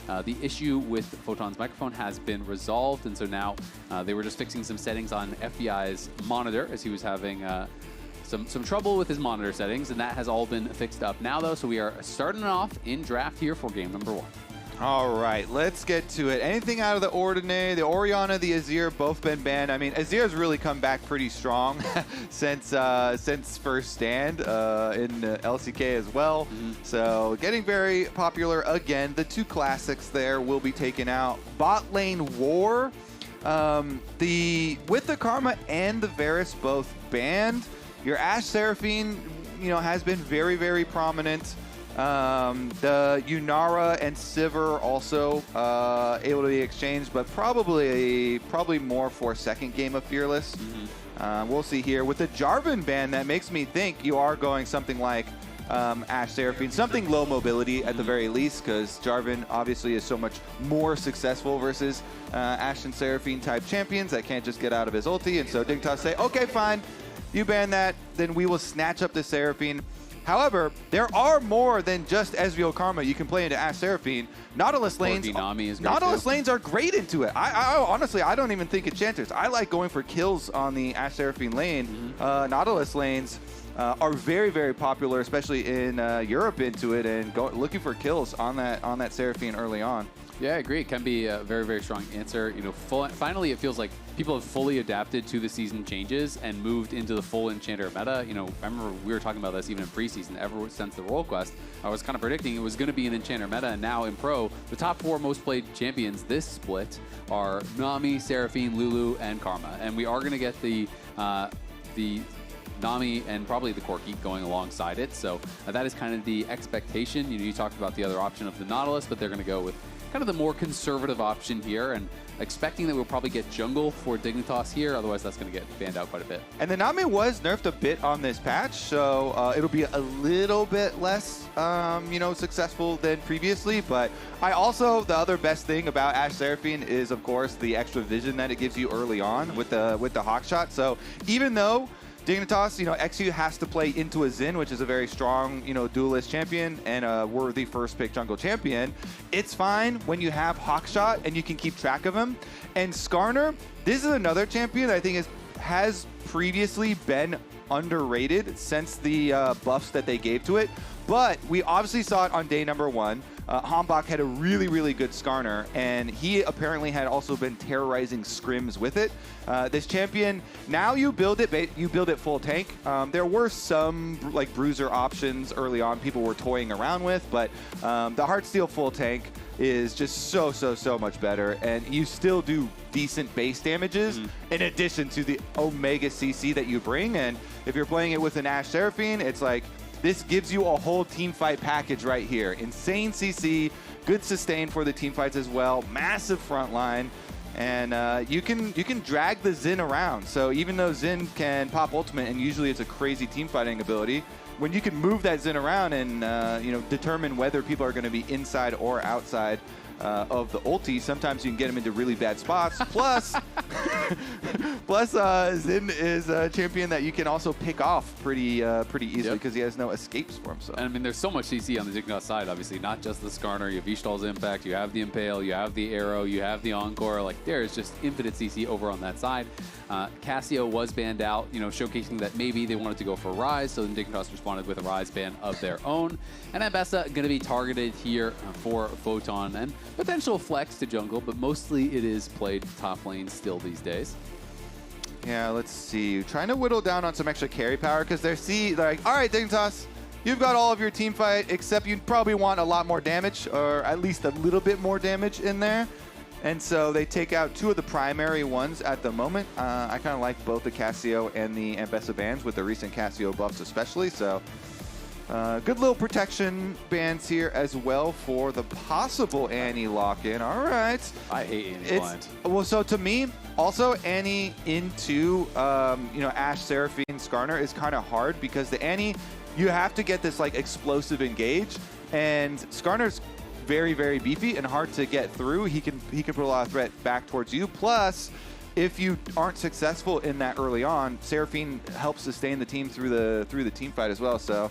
the issue with Photon's microphone has been resolved, and so now they were just fixing some settings on FBI's monitor as he was having some trouble with his monitor settings, and that has all been fixed up now, though. So we are starting off in draft here for game number 1. All right, let's get to it. Anything out of the ordinary? The Orianna, the Azir, both been banned. I mean, Azir's really come back pretty strong since first stand in LCK as well. So getting very popular again. The 2 classics there will be taken out. Bot lane war. With the Karma and the Varus both banned. Your Ashe Seraphine, has been very, very prominent. The Yunara and Sivir also able to be exchanged, but probably more for second game of Fearless. We'll see here. With the Jarvan ban, that makes me think you are going something like Ashe Seraphine, something low mobility at the very least, because Jarvan obviously is so much more successful versus Ashe and Seraphine type champions that can't just get out of his ulti. And so Dignitas say, okay, fine, you ban that, then we will snatch up the Seraphine. However, there are more than just Ezreal Karma you can play into Ashe Seraphine. Nautilus lanes, lanes are great into it. I honestly, I don't even think enchanters. I like going for kills on the Ashe Seraphine lane. Nautilus lanes are very, very popular, especially in Europe into it, and looking for kills on that Seraphine early on. Yeah, I agree. It can be a very, very strong answer. Finally, it feels like people have fully adapted to the season changes and moved into the full Enchanter meta. I remember we were talking about this even in preseason. Ever since the Royal Quest, I was kind of predicting it was going to be an Enchanter meta, and now in Pro, the top 4 most played champions this split are Nami, Seraphine, Lulu, and Karma. And we are going to get the Nami and probably the Corki going alongside it. So that is kind of the expectation. You talked about the other option of the Nautilus, but they're going to go with kind of the more conservative option here, and expecting that we'll probably get jungle for Dignitas here. Otherwise, that's going to get banned out quite a bit. And the Nami was nerfed a bit on this patch, so it'll be a little bit less, successful than previously. But the other best thing about Ashe Seraphine is, of course, the extra vision that it gives you early on with the Hawk Shot. So even though Dignitas, XU has to play into a Xin, which is a very strong, duelist champion and a worthy first pick jungle champion. It's fine when you have Hawkshot and you can keep track of him. And Skarner, this is another champion that I think has previously been underrated since the buffs that they gave to it. But we obviously saw it on day number 1. Hambach had a really, really good Skarner, and he apparently had also been terrorizing scrims with it. This champion, now you build it full tank. There were some bruiser options early on people were toying around with, but the Heartsteel full tank is just so much better, and you still do decent base damages in addition to the Omega CC that you bring. And if you're playing it with an Ashe Seraphine, it's like, this gives you a whole team fight package right here. Insane CC, good sustain for the team fights as well, massive front line, and you can drag the Xin around. So even though Xin can pop ultimate, and usually it's a crazy team fighting ability, when you can move that Xin around and determine whether people are going to be inside or outside of the ulti, sometimes you can get them into really bad spots. Plus, Xin is a champion that you can also pick off pretty easily because he has no escapes for himself. And I mean, there's so much CC on the Dignitas side, obviously, not just the Skarner. You have Ishtal's Impact, you have the Impale, you have the Arrow, you have the Encore. Like, there is just infinite CC over on that side. Cassio was banned out, showcasing that maybe they wanted to go for Rise, so then Dignitas responded with a Rise ban of their own. And Ambessa going to be targeted here for Photon and potential flex to jungle, but mostly it is played top lane still these days. Yeah, let's see. Trying to whittle down on some extra carry power because they're like, all right, Dignitas, you've got all of your team fight, except you probably want a lot more damage, or at least a little bit more damage in there. And so they take out 2 of the primary ones at the moment. I kind of like both the Cassio and the Ambessa bans with the recent Cassio buffs especially. So good little protection bans here as well for the possible Annie lock-in. All right. I hate Annie blind. Well, so to me, also Annie into Ashe, Seraphine, Skarner is kind of hard because the Annie, you have to get this explosive engage, and Skarner's very, very beefy and hard to get through. He can put a lot of threat back towards you. Plus, if you aren't successful in that early on, Seraphine helps sustain the team through the team fight as well. So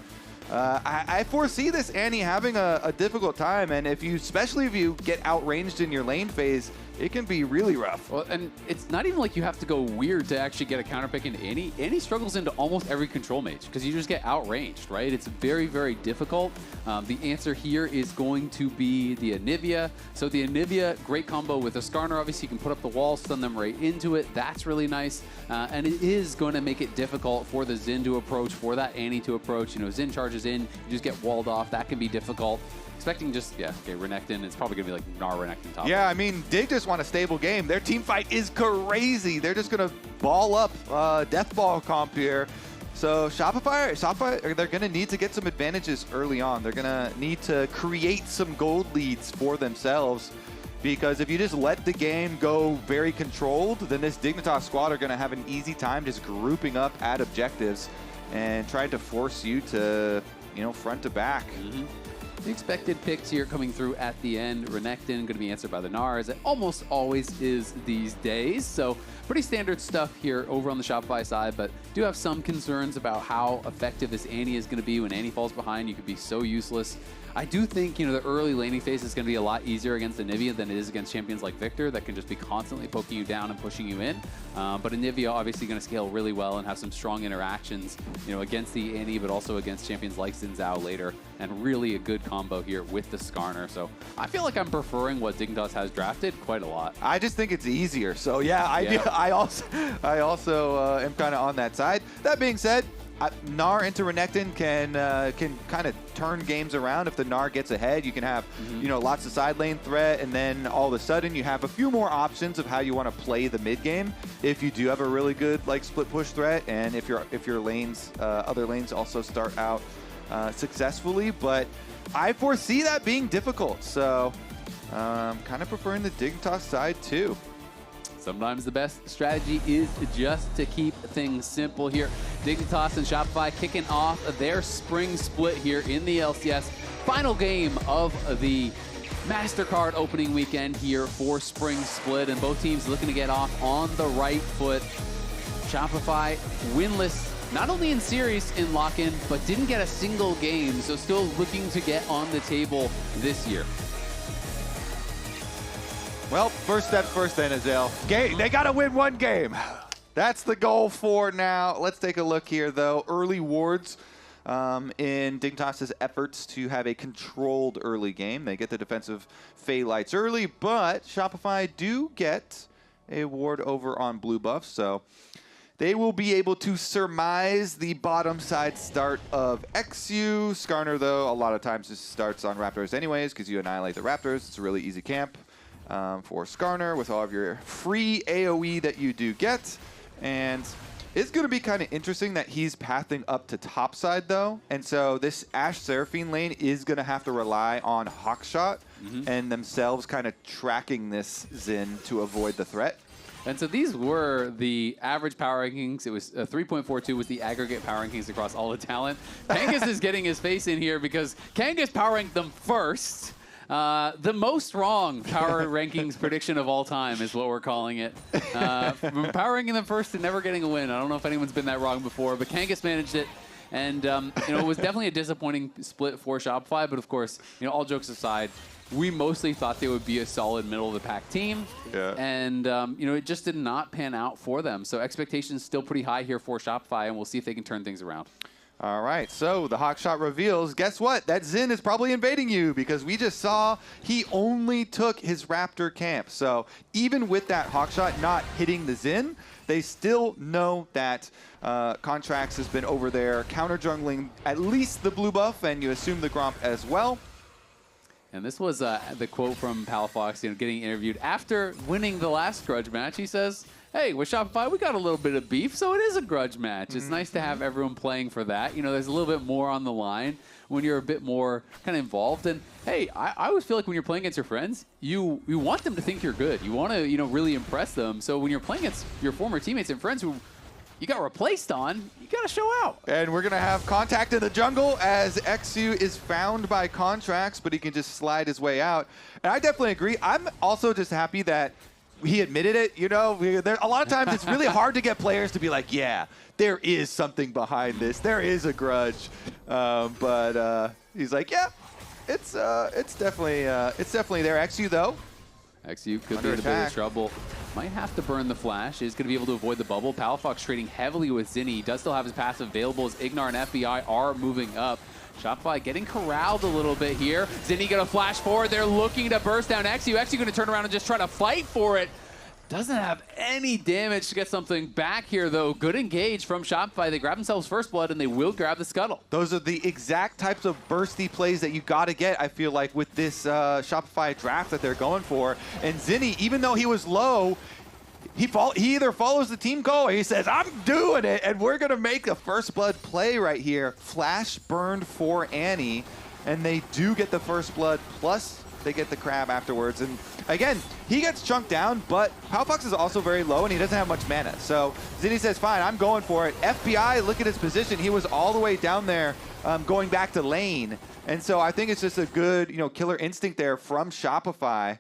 I foresee this Annie having a difficult time, and especially if you get outranged in your lane phase, it can be really rough. Well, and it's not even like you have to go weird to actually get a counter pick into Annie. Annie struggles into almost every control mage because you just get outranged, right? It's very, very difficult. The answer here is going to be the Anivia. So the Anivia, great combo with a Skarner. Obviously, you can put up the wall, stun them right into it. That's really nice. And it is going to make it difficult for the Xin to approach, for that Annie to approach. You know, Xin charges in, you just get walled off. That can be difficult. Expecting just, okay, Renekton. It's probably going to be like Gnar Renekton top. Yeah, I mean, Dig just want a stable game. Their team fight is crazy. They're just going to ball up Death Ball comp here. So Shopify, they're going to need to get some advantages early on. They're going to need to create some gold leads for themselves, because if you just let the game go very controlled, then this Dignitas squad are going to have an easy time just grouping up at objectives and trying to force you to, front to back. Mm-hmm. The expected picks here coming through at the end. Renekton going to be answered by the Gnar, as it almost always is these days. So pretty standard stuff here over on the Shopify side, but do have some concerns about how effective this Annie is going to be. When Annie falls behind, you could be so useless. I do think, the early laning phase is going to be a lot easier against Anivia than it is against champions like Victor that can just be constantly poking you down and pushing you in. But Anivia obviously going to scale really well and have some strong interactions, against the Annie, but also against champions like Xin Zhao later, and really a good combo here with the Skarner. So I feel like I'm preferring what Dignitas has drafted quite a lot. I just think it's easier. So yeah, I also am kind of on that side. That being said, Gnar into Renekton can kind of turn games around. If the Gnar gets ahead, you can have lots of side lane threat, and then all of a sudden you have a few more options of how you want to play the mid game. If you do have a really good split push threat, and if your lanes other lanes also start out successfully, but I foresee that being difficult. So kind of preferring the Dignitas side too. Sometimes the best strategy is just to keep things simple here. Dignitas and Shopify kicking off their spring split here in the LCS. Final game of the MasterCard opening weekend here for spring split, and both teams looking to get off on the right foot. Shopify winless, not only in series in lock-in, but didn't get a single game, so still looking to get on the table this year. Well, first steps first then, Azale. They got to win one game. That's the goal for now. Let's take a look here, though. Early wards in Dignitas' efforts to have a controlled early game. They get the defensive Fey Lights early, but Shopify do get a ward over on blue buff, so they will be able to surmise the bottom side start of XU. Skarner, though, a lot of times this starts on Raptors anyways, because you annihilate the Raptors. It's a really easy camp. For Skarner with all of your free AoE that you do get. And it's going to be kind of interesting that he's pathing up to top side, though. And so this Ashe Seraphine lane is going to have to rely on Hawkshot and themselves kind of tracking this Xin to avoid the threat. And so these were the average power rankings. It was 3.42 was the aggregate power rankings across all the talent. Kangas is getting his face in here because Kangas power ranked them first. The most wrong power rankings prediction of all time is what we're calling it. Power ranking them first and never getting a win. I don't know if anyone's been that wrong before, but Kangas managed it. And, it was definitely a disappointing split for Shopify. But, of course, all jokes aside, we mostly thought they would be a solid middle-of-the-pack team. Yeah. And, it just did not pan out for them. So expectations still pretty high here for Shopify, and we'll see if they can turn things around. All right, so the Hawkshot reveals, guess what? That Xin is probably invading you, because we just saw he only took his Raptor camp. So even with that Hawkshot not hitting the Xin, they still know that Contrax has been over there counter-jungling at least the blue buff, and you assume the Gromp as well. And this was the quote from Palafox, getting interviewed after winning the last grudge match. He says, hey, with Shopify, we got a little bit of beef, so it is a grudge match. It's nice to have everyone playing for that. There's a little bit more on the line when you're a bit more kind of involved. And, hey, I always feel like when you're playing against your friends, you want them to think you're good. You want to, really impress them. So when you're playing against your former teammates and friends who you got replaced on, you got to show out. And we're going to have contact in the jungle as XU is found by Contrax, but he can just slide his way out. And I definitely agree. I'm also just happy that he admitted it. You know, a lot of times it's really hard to get players to be like, yeah, there is something behind this. There is a grudge. But he's like, yeah, it's definitely there. XU though. XU could be in a bit of trouble. Might have to burn the flash. Is going to be able to avoid the bubble. Palafox trading heavily with Zinni. He does still have his passive available as Ignar and FBI are moving up. Shopify getting corralled a little bit here. Zinni going to flash forward. They're looking to burst down XU. XU going to turn around and just try to fight for it. Doesn't have any damage to get something back here, though. Good engage from Shopify. They grab themselves first blood, and they will grab the scuttle. Those are the exact types of bursty plays that you got to get, I feel like, with this Shopify draft that they're going for. And Zinni, even though he was low, he either follows the team goal or he says, I'm doing it, and we're going to make a first blood play right here. Flash burned for Annie, and they do get the first blood, plus they get the crab afterwards. And again, he gets chunked down, but Palafox is also very low and he doesn't have much mana. So Zinni says, fine, I'm going for it. FBI, look at his position. He was all the way down there going back to lane. And so I think it's just a good, killer instinct there from Shopify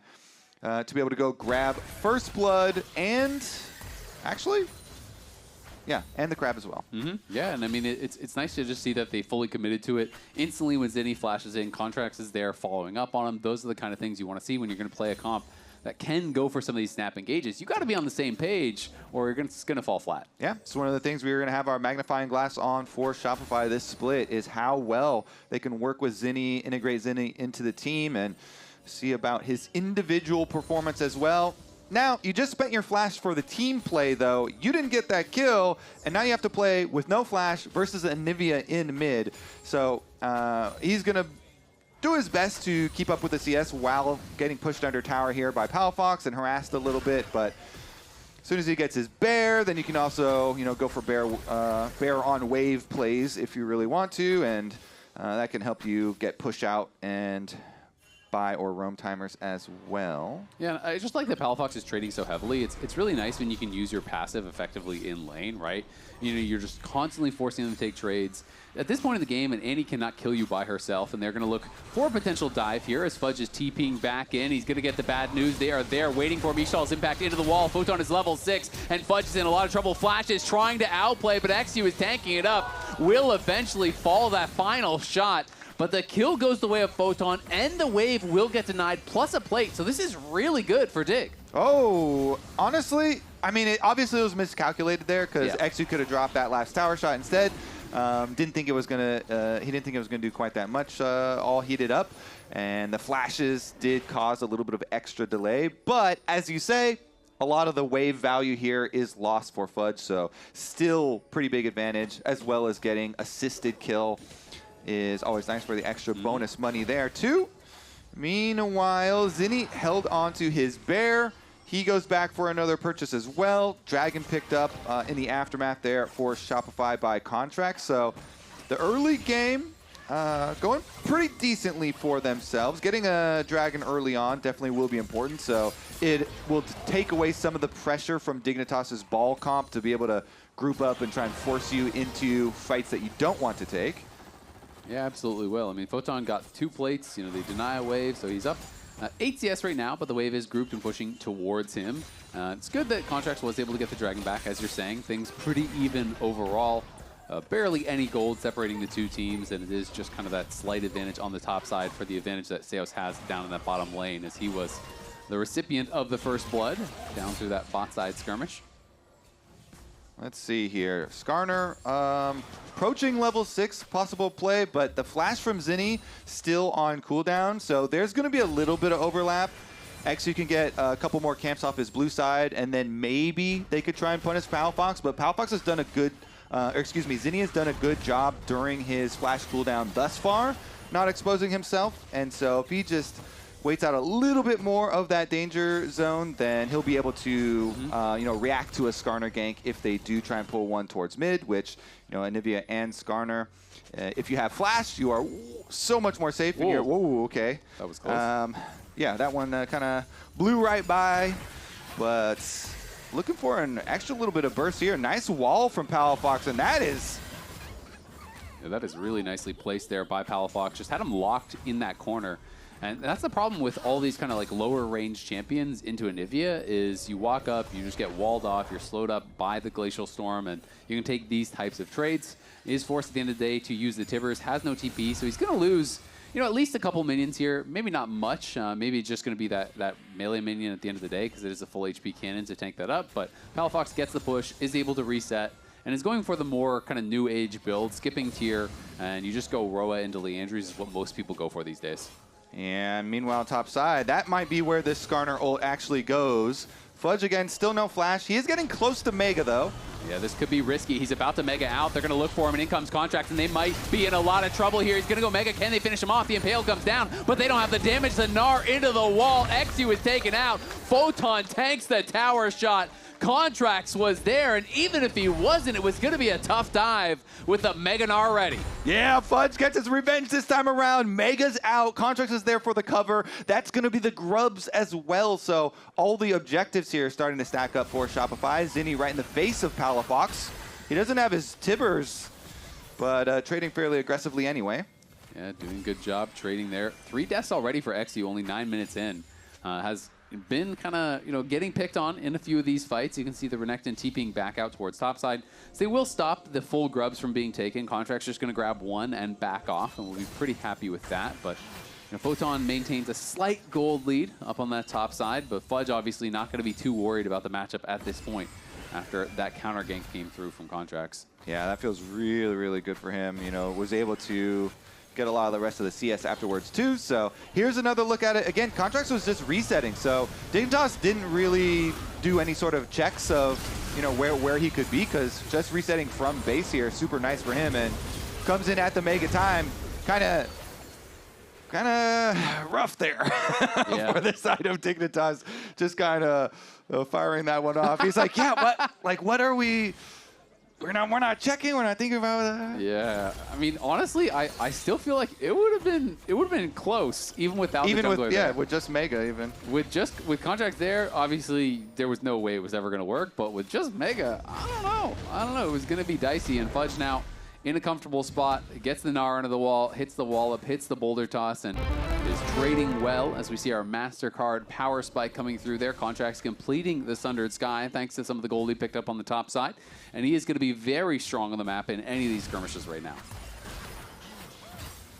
to be able to go grab first blood and actually, yeah, and the crab as well. Yeah, and I mean, it's nice to just see that they fully committed to it. Instantly when Zinni flashes in, Contracts is there following up on him. Those are the kind of things you want to see when you're going to play a comp that can go for some of these snap engages. You got to be on the same page or it's going to fall flat. Yeah, it's one of the things we're going to have our magnifying glass on for Shopify this split is how well they can work with Zinni, integrate Zinni into the team, and see about his individual performance as well. Now, you just spent your flash for the team play, though. You didn't get that kill, and now you have to play with no flash versus Anivia in mid. So he's going to do his best to keep up with the CS while getting pushed under tower here by Palafox and harassed a little bit. But as soon as he gets his bear, then you can also, go for bear on wave plays if you really want to, and that can help you get push out and buy or roam timers as well. Yeah, I just like that Palafox is trading so heavily. It's really nice when you can use your passive effectively in lane, right? You're just constantly forcing them to take trades. At this point in the game, and Annie cannot kill you by herself, and they're going to look for a potential dive here as Fudge is TPing back in. He's going to get the bad news. They are there waiting for Mishal's impact into the wall. Photon is level 6, and Fudge is in a lot of trouble. Flash is trying to outplay, but XU is tanking it up. Will eventually fall that final shot. But the kill goes the way of Photon, and the wave will get denied, plus a plate. So this is really good for Dig. Oh, honestly, I mean, obviously it was miscalculated there because XU could have dropped that last tower shot instead. Didn't think it was gonna. He didn't think it was gonna do quite that much. All heated up, and the flashes did cause a little bit of extra delay. But as you say, a lot of the wave value here is lost for Fudge. So still pretty big advantage, as well as getting assisted kill is always nice for the extra bonus money there too. Meanwhile, Zinni held on to his bear. He goes back for another purchase as well. Dragon picked up in the aftermath there for Shopify by contract. So the early game going pretty decently for themselves. Getting a Dragon early on definitely will be important. So it will take away some of the pressure from Dignitas's ball comp to be able to group up and try and force you into fights that you don't want to take. Yeah, absolutely will. I mean, Photon got 2 plates. They deny a wave, so he's up 8 CS right now, but the wave is grouped and pushing towards him. It's good that Contracts was able to get the Dragon back, as you're saying. Things pretty even overall. Barely any gold separating the two teams, and it is just kind of that slight advantage on the top side for the advantage that Seos has down in that bottom lane, as he was the recipient of the first blood down through that bot side skirmish. Let's see here. Skarner approaching level 6, possible play, but the flash from Zinni still on cooldown, so there's going to be a little bit of overlap. XU can get a couple more camps off his blue side, and then maybe they could try and punish Palafox, but Palafox has done a good, Zinni has done a good job during his flash cooldown thus far, not exposing himself, and so if he just waits out a little bit more of that danger zone, then he'll be able to, react to a Skarner gank if they do try and pull one towards mid, which, Anivia and Skarner, if you have flash, you are so much more safe. Whoa. And you're, whoa, okay. That was close. Yeah, that one kind of blew right by, but looking for an extra little bit of burst here. Nice wall from Palafox, and that is... Yeah, that is really nicely placed there by Palafox. Just had him locked in that corner. And that's the problem with all these kind of like lower range champions into Anivia is you walk up, you just get walled off, you're slowed up by the Glacial Storm, and you can take these types of trades. He is forced at the end of the day to use the Tibbers, has no TP, so he's going to lose, you know, at least a couple minions here. Maybe not much. Maybe it's just going to be that melee minion at the end of the day because it is a full HP cannon to tank that up. But Palafox gets the push, is able to reset, and is going for the more kind of new age build, skipping tier, and you just go Roa into Leandries is what most people go for these days. And meanwhile, top side, that might be where this Skarner ult actually goes. Fudge again, still no flash. He is getting close to Mega, though. Yeah, this could be risky. He's about to Mega out. They're going to look for him, and in comes Contract, and they might be in a lot of trouble here. He's going to go Mega. Can they finish him off? The Impale comes down, but they don't have the damage. The Gnar into the wall. Exu is taken out. Photon tanks the tower shot. Contracts was there, and even if he wasn't, it was going to be a tough dive with the Mega Gnar ready. Yeah, Fudge gets his revenge this time around. Mega's out. Contracts is there for the cover. That's going to be the grubs as well. So all the objectives here are starting to stack up for Shopify. Zinni right in the face of Palafox. He doesn't have his Tibbers, but trading fairly aggressively anyway. Yeah, doing a good job trading there. 3 deaths already for Exu, only 9 minutes in. Has been kind of, you know, getting picked on in a few of these fights. You can see the Renekton TPing back out towards topside. So they will stop the full grubs from being taken. Contract's just going to grab one and back off, and we'll be pretty happy with that. But you know, Photon maintains a slight gold lead up on that top side, but Fudge obviously not going to be too worried about the matchup at this point after that counter gank came through from Contracts. Yeah, that feels really, really good for him. You know, was able to get a lot of the rest of the CS afterwards too. So here's another look at it. Again, Contracts was just resetting. So Dignitas didn't really do any sort of checks of, you know, where he could be, because just resetting from base here, super nice for him, and comes in at the mega time. Kind of rough there for the side of Dignitas. Just kind of firing that one off. He's like, yeah, what? Like, what are we? We're not checking. We're not thinking about that. Yeah, I mean, honestly, I still feel like it would have been close even without the jungler there. With just Mega even. With Contract there, obviously there was no way it was ever going to work. But with just Mega, I don't know. It was going to be dicey. And Fudge now in a comfortable spot, gets the Gnar into the wall, hits the wall up, hits the boulder toss, and is trading well as we see our MasterCard power spike coming through there. Contracts completing the Sundered Sky thanks to some of the gold he picked up on the top side. And he is going to be very strong on the map in any of these skirmishes right now.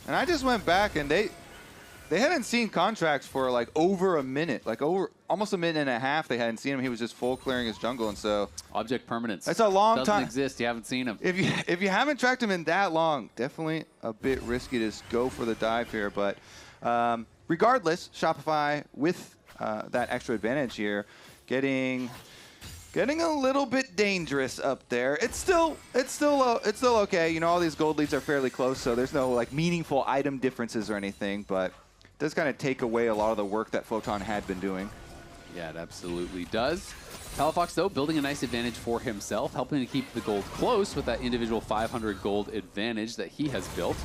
And I just went back, and they hadn't seen Contracts for like over a minute, like over almost a minute and a half. They hadn't seen him. He was just full clearing his jungle, and so object permanence. That's a long Doesn't time. exist. You haven't seen him. If you haven't tracked him in that long, definitely a bit risky to just go for the dive here. But regardless, Shopify with that extra advantage here, getting a little bit dangerous up there. It's still okay. You know, all these gold leads are fairly close, so there's no like meaningful item differences or anything, but it does kind of take away a lot of the work that Photon had been doing. Yeah, it absolutely does. Palafox, though, building a nice advantage for himself, helping to keep the gold close with that individual 500 gold advantage that he has built.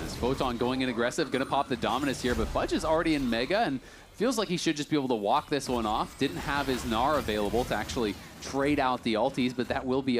As Photon going in aggressive, going to pop the Dominus here, but Fudge is already in Mega, and feels like he should just be able to walk this one off. Didn't have his Gnar available to actually trade out the ultis, but that will be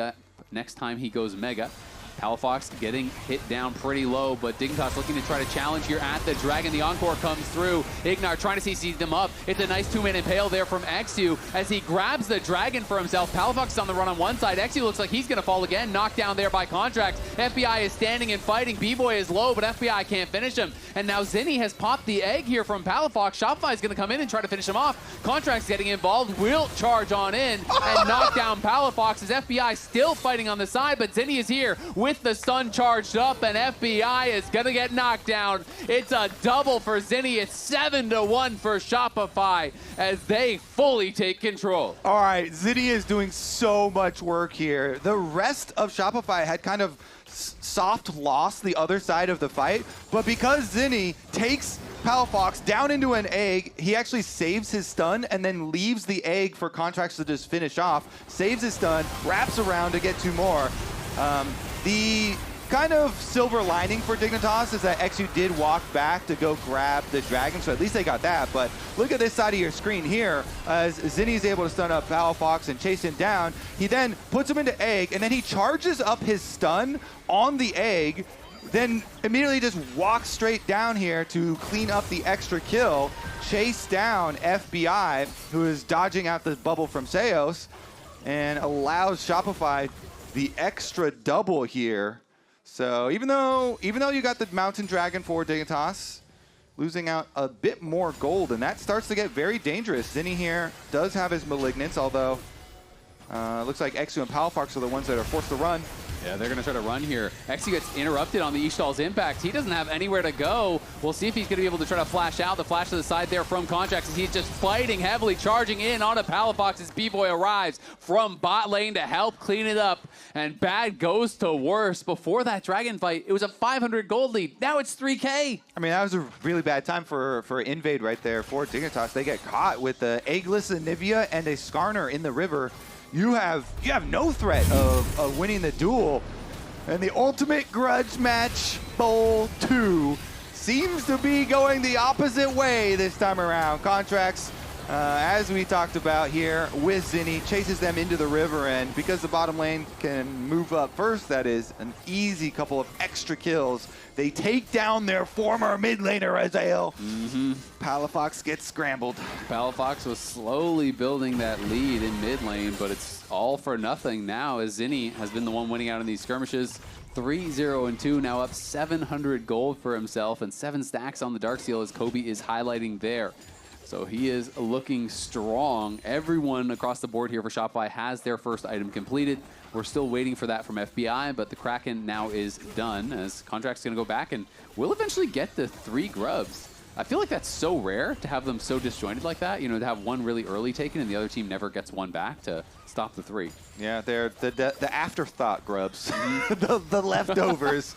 next time he goes Mega. Palafox getting hit down pretty low, but Dignitas looking to try to challenge here at the Dragon. The Encore comes through. Ignar trying to CC them up. It's a nice 2-man impale there from Exu as he grabs the Dragon for himself. Palafox is on the run on one side. Exu looks like he's going to fall again. Knocked down there by Contract. FBI is standing and fighting. B-Boy is low, but FBI can't finish him. And now Zinni has popped the egg here from Palafox. Shopify is going to come in and try to finish him off. Contract's getting involved. Will charge on in and knock down Palafox as FBI still fighting on the side, but Zinni is here with the stun charged up, and FBI is going to get knocked down. It's a double for Zinni. It's 7-1 for Shopify as they fully take control. All right, Zinni is doing so much work here. The rest of Shopify had kind of soft lost the other side of the fight, but because Zinni takes Palafox down into an egg, he actually saves his stun and then leaves the egg for Contracts to just finish off, saves his stun, wraps around to get 2 more. The kind of silver lining for Dignitas is that Exu did walk back to go grab the Dragon, so at least they got that. But look at this side of your screen here. As Zinni is able to stun up Palafox and chase him down, he then puts him into egg, and then he charges up his stun on the egg, then immediately just walks straight down here to clean up the extra kill, chase down FBI, who is dodging out the bubble from Seos, and allows Shopify the extra double here. So even though you got the Mountain Dragon for Dignitas, losing out a bit more gold, and that starts to get very dangerous. Zinni here does have his Malignance, although looks like Exu and Palafox are the ones that are forced to run. Yeah, they're going to try to run here. Exu gets interrupted on the Ishtal's impact. He doesn't have anywhere to go. We'll see if he's going to be able to try to flash out. The flash to the side there from Contracts as he's just fighting heavily, charging in onto Palafox as B-Boy arrives from bot lane to help clean it up. And bad goes to worse. Before that Dragon fight, it was a 500 gold lead. Now it's 3K. I mean, that was a really bad time for Invade right there for Dignitas. They get caught with the Eggless Anivia and a Skarner in the river. You have no threat of winning the duel. And the ultimate grudge match, Bowl 2, seems to be going the opposite way this time around. Contracts, as we talked about here with Zinni, chases them into the river, and because the bottom lane can move up first, that is an easy couple of extra kills. They take down their former mid laner, Azael. Palafox gets scrambled. Palafox was slowly building that lead in mid lane, but it's all for nothing now as Zinni has been the one winning out in these skirmishes. 3-0-2, now up 700 gold for himself and 7 stacks on the Darksteel as Kobe is highlighting there. So he is looking strong. Everyone across the board here for Shopify has their first item completed. We're still waiting for that from FBI, but the Kraken now is done as Contract's going to go back and we'll eventually get the 3 grubs. I feel like that's so rare to have them so disjointed like that, you know, to have one really early taken and the other team never gets one back to stop the 3. Yeah, they're the afterthought grubs, the leftovers.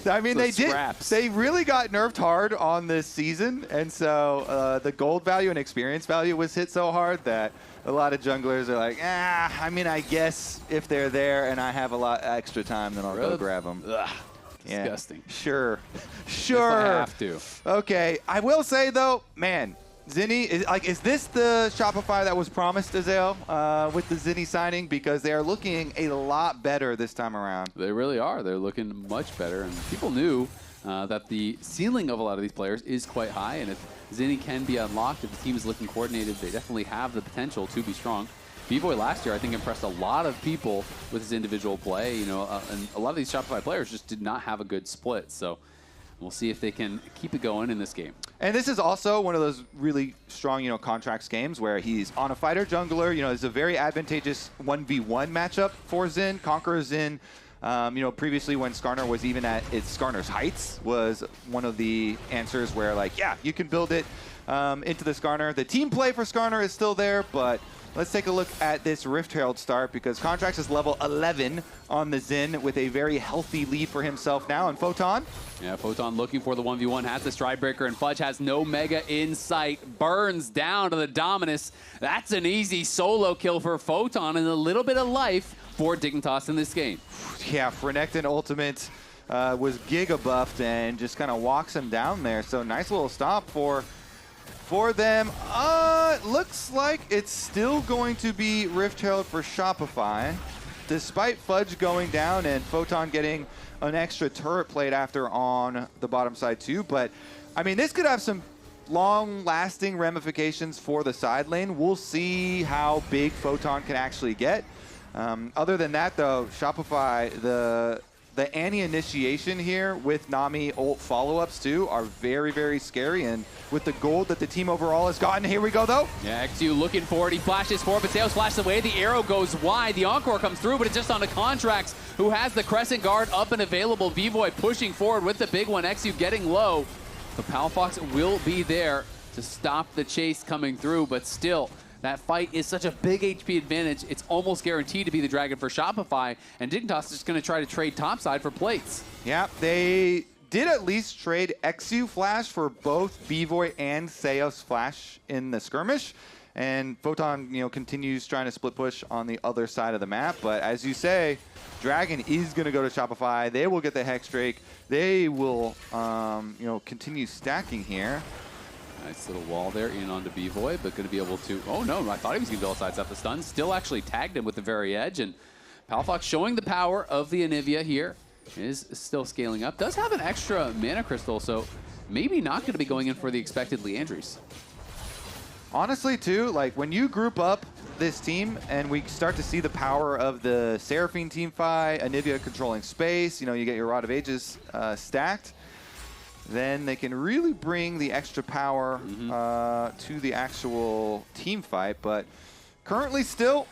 I mean, they really got nerfed hard on this season, and so the gold value and experience value was hit so hard that a lot of junglers are like, I mean, I guess if they're there and I have a lot extra time, then I'll go grab them. Ugh. Yeah. Disgusting. Sure. If I have to. Okay, I will say though, man, Zinni, is this the Shopify that was promised, Azael, with the Zinni signing? Because they are looking a lot better this time around. They really are. They're looking much better. And people knew that the ceiling of a lot of these players is quite high. And if Zinni can be unlocked, if the team is looking coordinated, they definitely have the potential to be strong. B-Boy last year, I think, impressed a lot of people with his individual play. You know, and a lot of these Shopify players just did not have a good split. So we'll see if they can keep it going in this game. And this is also one of those really strong, Contracts games where he's on a fighter jungler. You know, it's a very advantageous 1v1 matchup for Xin. Conqueror Xin, previously when Skarner was even at its Skarner's heights was one of the answers where, like, yeah, you can build it into the Skarner. The team play for Skarner is still there, but let's take a look at this Rift Herald start because Contracts is level 11 on the Xin with a very healthy lead for himself now. And Photon? Yeah, Photon looking for the 1v1, has the Stride Breaker, and Fudge has no Mega in sight. Burns down to the Dominus. That's an easy solo kill for Photon and a little bit of life for Dignitas in this game. Yeah, Frenectin Ultimate was Giga buffed and just kind of walks him down there. So nice little stop for them. Looks like it's still going to be Rift Herald for Shopify, despite Fudge going down and Photon getting an extra turret plate after on the bottom side too. But, I mean, this could have some long-lasting ramifications for the side lane. We'll see how big Photon can actually get. Other than that, though, Shopify, the Annie initiation here with Nami ult follow-ups too are very, very scary. And with the gold that the team overall has gotten, here we go though. Yeah, Exu looking for it. He flashes forward, but Seos flashes away. The arrow goes wide. The Encore comes through, but it's just on the Contracts, who has the Crescent Guard up and available. V-Void pushing forward with the big one. Exu getting low. The Palafox will be there to stop the chase coming through, but still, that fight is such a big HP advantage, it's almost guaranteed to be the Dragon for Shopify, and Dignitas is just going to try to trade topside for plates. Yeah, they did at least trade Exu Flash for both B-Voy and Seos Flash in the skirmish, and Photon, continues trying to split push on the other side of the map, but as you say, Dragon is going to go to Shopify, they will get the Hex Drake, they will, continue stacking here. Nice little wall there in onto B-Void, but going to be able to... Oh, no, I thought he was going to be able to sidestep the stun. Still actually tagged him with the very edge, and Palafox showing the power of the Anivia here. is still scaling up. Does have an extra mana crystal, so maybe not going to be going in for the expected Liandry's. Honestly, too, like when you group up this team and we start to see the power of the Seraphine teamfight, Anivia controlling space, you know, you get your Rod of Ages stacked, then they can really bring the extra power to the actual team fight. But currently still,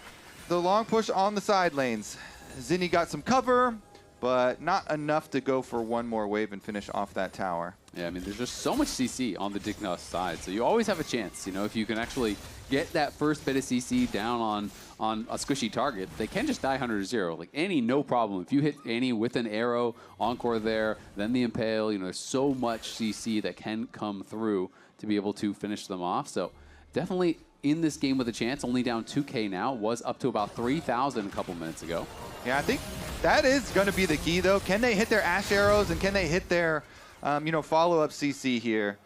the long push on the side lanes. Zinni got some cover, but not enough to go for one more wave and finish off that tower. Yeah, I mean, there's just so much CC on the Dignitas side, so you always have a chance. You know, if you can actually get that first bit of CC down on a squishy target, they can just die 100-0. Like Annie, no problem. If you hit Annie with an arrow, Encore there, then the Impale, you know, there's so much CC that can come through to be able to finish them off. So definitely in this game with a chance, only down 2K now, was up to about 3,000 a couple minutes ago. Yeah, I think that is going to be the key, though. Can they hit their Ash Arrows and can they hit their, you know, follow-up CC here?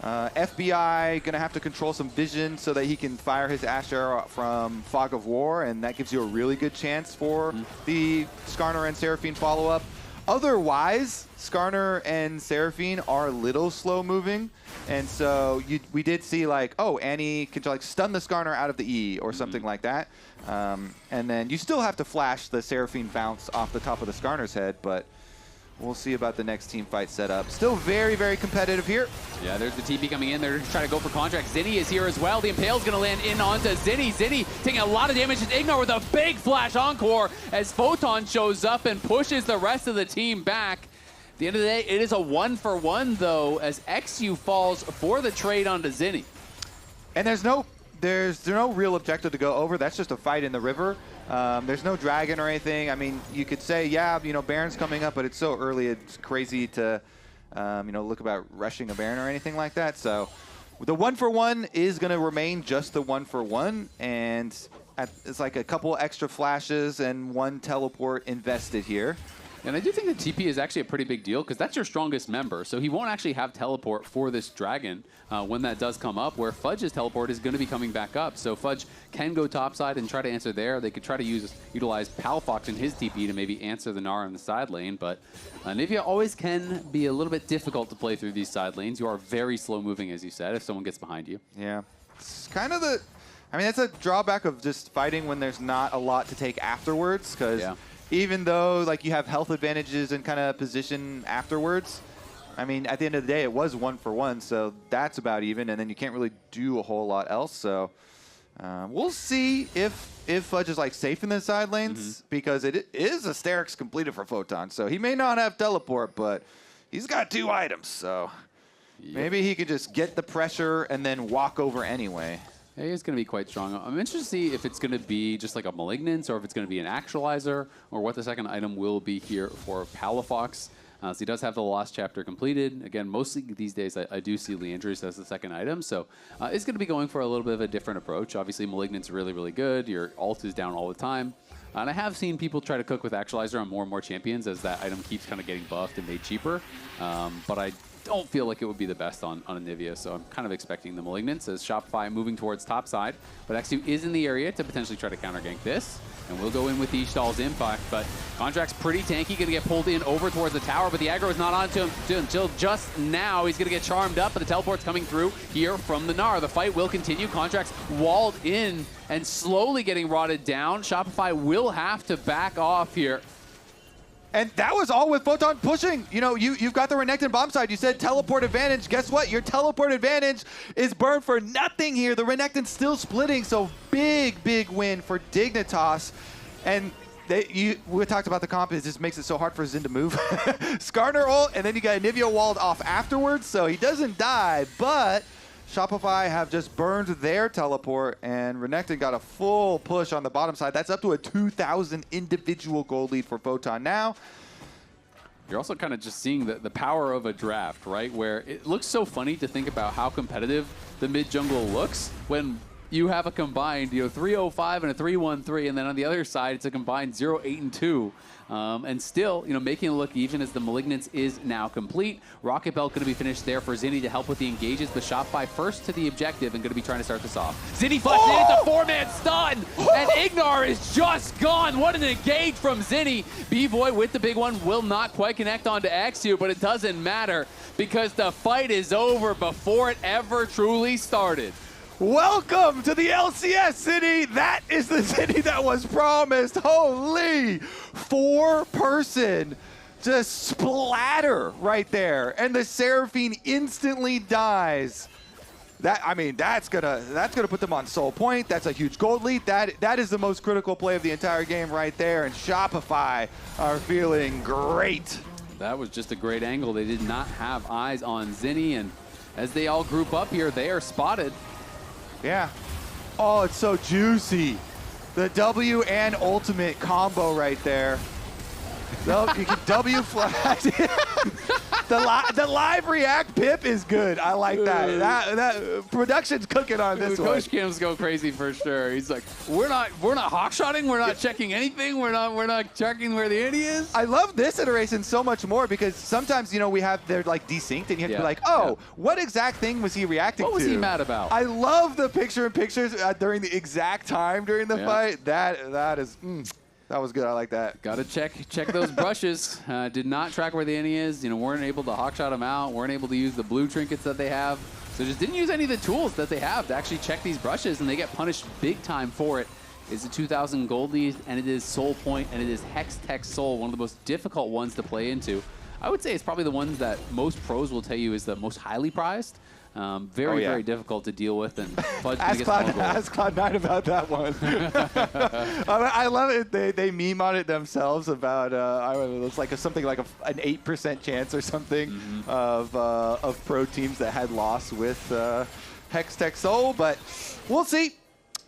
FBI going to have to control some vision so that he can fire his Ash Arrow from Fog of War, and that gives you a really good chance for the Skarner and Seraphine follow-up. Otherwise, Skarner and Seraphine are a little slow-moving, and so we did see, like, oh, Annie can, like, stun the Skarner out of the E or something like that. And then you still have to flash the Seraphine bounce off the top of the Skarner's head, but we'll see about the next team fight setup. Still very, very competitive here. Yeah, there's the TP coming in. They're trying to go for contract. Zinni is here as well. The Impale's going to land in onto Zinni. Zinni taking a lot of damage. It's Ignore with a big flash encore as Photon shows up and pushes the rest of the team back. At the end of the day, it is a 1-for-1, though, as XU falls for the trade onto Zinni. And there's no real objective to go over. That's just a fight in the river. There's no dragon or anything. I mean, you could say, yeah, you know, Baron's coming up, but it's so early. It's crazy to, you know, look about rushing a Baron or anything like that. So the 1-for-1 is going to remain just the 1-for-1, and it's like a couple extra flashes and one teleport invested here. And I do think the TP is actually a pretty big deal because that's your strongest member. So he won't actually have teleport for this dragon when that does come up, where Fudge's teleport is going to be coming back up. So Fudge can go topside and try to answer there. They could try to utilize Palfox in his TP to maybe answer the Gnar in the side lane. But Nivea always can be a little bit difficult to play through these side lanes. You are very slow moving, as you said, if someone gets behind you. Yeah. It's kind of the... I mean, that's a drawback of just fighting when there's not a lot to take afterwards, because... Yeah. Even though like you have health advantages and kind of position afterwards, I mean, at the end of the day, it was 1-for-1, so that's about even, and then you can't really do a whole lot else. So we'll see if Fudge is like safe in the side lanes, because it is a Sterix completed for Photon, so he may not have teleport, but he's got 2 items, so maybe he could just get the pressure and then walk over anyway. Yeah, he's going to be quite strong. I'm interested to see if it's going to be just like a Malignance or if it's going to be an Actualizer or what the second item will be here for Palafox. So he does have the Lost Chapter completed. Again, mostly these days I do see Liandry's as the second item. So it's going to be going for a little bit of a different approach. Obviously, Malignance really, really good. Your ult is down all the time. And I have seen people try to cook with Actualizer on more and more champions as that item keeps kind of getting buffed and made cheaper. But I don't feel like it would be the best on Anivia, so I'm kind of expecting the Malignance as Shopify moving towards top side. But XU is in the area to potentially try to counter gank this, and we'll go in with Ishtal's impact. But Contract's pretty tanky, going to get pulled in over towards the tower, but the aggro is not on to him until just now. He's going to get charmed up, but the teleport's coming through here from the Gnar. The fight will continue. Contract's walled in and slowly getting rotted down. Shopify will have to back off here. And that was all with Photon pushing. You know, you've got the Renekton bomb side. You said teleport advantage. Guess what? Your teleport advantage is burned for nothing here. The Renekton's still splitting, so big, big win for Dignitas. And we talked about the comp. It just makes it so hard for Zin to move. Skarner ult, and then you got Anivia walled off afterwards, so he doesn't die, but Shopify have just burned their teleport, and Renekton got a full push on the bottom side. That's up to a 2,000 individual gold lead for Photon now. You're also kind of just seeing the power of a draft, right? Where it looks so funny to think about how competitive the mid jungle looks when you have a combined 305 and a 313, and then on the other side, it's a combined 0-8 and 2. And still, making it look even as the Malignance is now complete. Rocket Belt going to be finished there for Zinni to help with the engages, but Shopify first to the objective and going to be trying to start this off. Zinni flexes in, it's a 4-man stun, and Ignar is just gone. What an engage from Zinni. B-Boy with the big one will not quite connect onto Xu, but it doesn't matter because the fight is over before it ever truly started. Welcome to the LCS City. That is the city that was promised. Holy, 4-person just splatter right there, and the Seraphine instantly dies. That's gonna put them on soul point. That's a huge gold lead. That is the most critical play of the entire game right there. And Shopify are feeling great. That was just a great angle. They did not have eyes on Zinni, and as they all group up here, they are spotted. Yeah. Oh, it's so juicy. The W and ultimate combo right there. You can W flash. The live react pip is good. I like that. That production's cooking on this one. Coach Cam's go crazy for sure. He's like, we're not hawkshotting. We're not checking anything. We're not checking where the Annie is. I love this iteration so much more because sometimes they're like desynced and you have to be like, what exact thing was he reacting to? What was he mad about? I love the picture-in-pictures during the exact time during the fight. That is. That was good. I like that. Got to check those brushes. Did not track where the Annie is. Weren't able to hawkshot him out. Weren't able to use the blue trinkets that they have. So just didn't use any of the tools that they have to actually check these brushes, and they get punished big time for it. It's a 2,000 gold lead, and it is Soul Point, and it is Hex Tech Soul, one of the most difficult ones to play into. I would say it's probably the ones that most pros will tell you is the most highly prized. Very difficult to deal with. And ask Cloud9 about that one. I love it. They meme on it themselves about it's like something like an 8% chance or something of pro teams that had lost with Hex Tech Soul, but we'll see.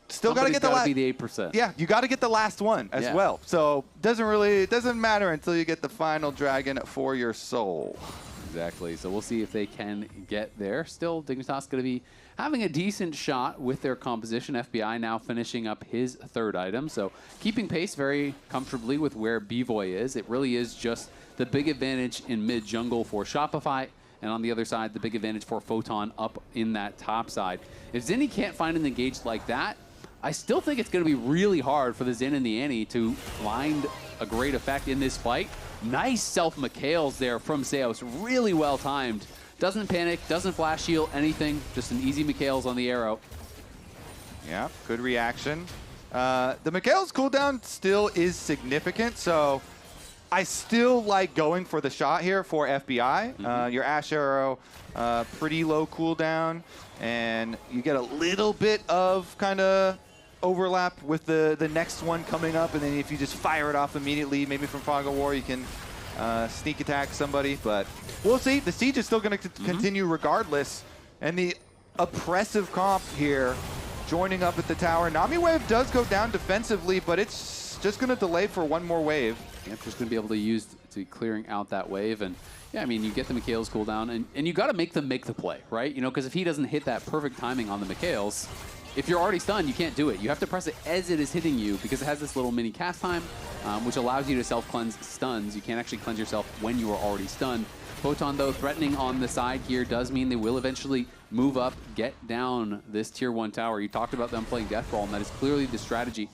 Still got to get the last. Be the 8%. Yeah, you got to get the last one as well. So it doesn't matter until you get the final dragon for your soul. Exactly. So we'll see if they can get there. Still, Dignitas going to be having a decent shot with their composition. FBI now finishing up his third item. So keeping pace very comfortably with where B-Boy is. It really is just the big advantage in mid-jungle for Shopify. And on the other side, the big advantage for Photon up in that top side. If Zinni can't find an engage like that, I still think it's going to be really hard for the Zin and the Annie to find a great effect in this fight. Nice self-Mikhails there from Zeus. Really well timed. Doesn't panic, doesn't flash heal, anything. Just an easy Mikhails on the arrow. Yeah, good reaction. The Mikhails cooldown still is significant, so I still like going for the shot here for FBI. Your Ash Arrow, pretty low cooldown, and you get a little bit of kind of overlap with the next one coming up, and then if you just fire it off immediately, maybe from Fog of War, you can sneak attack somebody, but we'll see. The siege is still going to continue regardless, and the oppressive comp here joining up at the tower. Nami Wave does go down defensively, but it's just going to delay for one more wave. Yep, just going to be able to use to clearing out that wave, and yeah, I mean, you get the Mikhails cooldown, and you got to make them make the play, right? Because if he doesn't hit that perfect timing on the Mikhails, if you're already stunned, you can't do it. You have to press it as it is hitting you because it has this little mini cast time, which allows you to self-cleanse stuns. You can't actually cleanse yourself when you are already stunned. Photon, though, threatening on the side here does mean they will eventually move up, get down this Tier 1 tower. You talked about them playing Death Brawl, and that is clearly the strategy.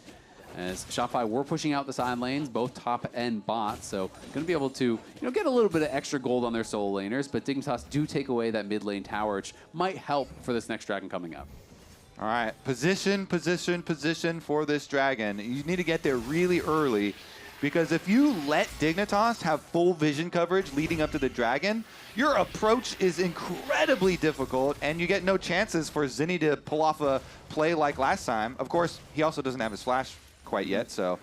As Shopify were pushing out the side lanes, both top and bot, so going to be able to get a little bit of extra gold on their solo laners, but Dignitas do take away that mid lane tower, which might help for this next dragon coming up. All right, position for this dragon. You need to get there really early because if you let Dignitas have full vision coverage leading up to the dragon, your approach is incredibly difficult and you get no chances for Zinni to pull off a play like last time. Of course, he also doesn't have his flash quite yet, so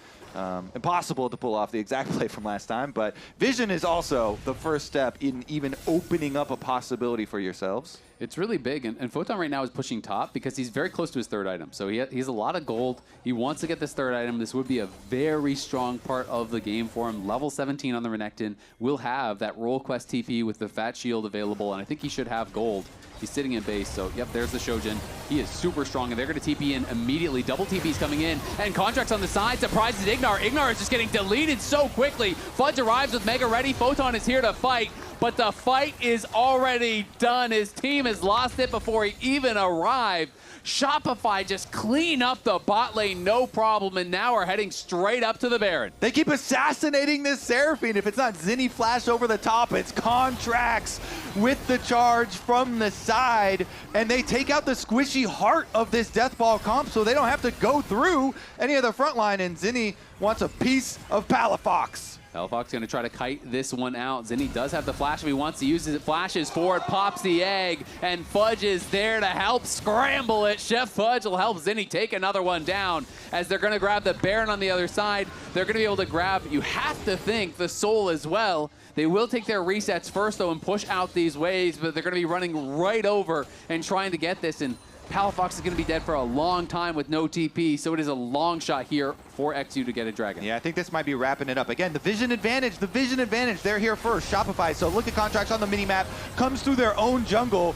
impossible to pull off the exact play from last time, but vision is also the first step in even opening up a possibility for yourselves. It's really big, and Photon right now is pushing top because he's very close to his third item. So he has a lot of gold. He wants to get this third item. This would be a very strong part of the game for him. Level 17 on the Renekton will have that roll quest TP with the fat shield available, and I think he should have gold. He's sitting in base, so yep, there's the Shojin. He is super strong, and they're going to TP in immediately. Double TP's coming in, and Contracts on the side surprises Ignar. Ignar is just getting deleted so quickly. Fudge arrives with Mega ready. Photon is here to fight, but the fight is already done. His team has lost it before he even arrived. Shopify just clean up the bot lane, no problem, and now are heading straight up to the Baron. They keep assassinating this Seraphine. If it's not Zinni flash over the top, it's Contracts with the charge from the side, and they take out the squishy heart of this Deathball comp so they don't have to go through any of the front line, and Zinni wants a piece of Palafox. Palafox going to try to kite this one out. Zinni does have the flash if he wants to use it. Flashes forward, pops the egg, and Fudge is there to help scramble it. Chef Fudge will help Zinni take another one down as they're going to grab the Baron on the other side. They're going to be able to grab, you have to think, the Soul as well. They will take their resets first, though, and push out these waves, but they're going to be running right over and trying to get this, and Palafox is going to be dead for a long time with no TP, so it is a long shot here for XU to get a Dragon. Yeah, I think this might be wrapping it up. Again, the vision advantage, they're here first. Shopify, so look at Contracts on the minimap, comes through their own jungle.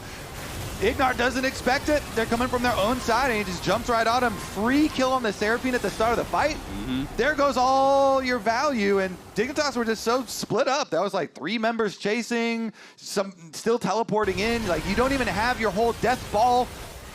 Ignar doesn't expect it. They're coming from their own side, and he just jumps right on him. Free kill on the Seraphine at the start of the fight. There goes all your value, and Dignitas were just so split up. That was like 3 members chasing, some still teleporting in. Like, you don't even have your whole death ball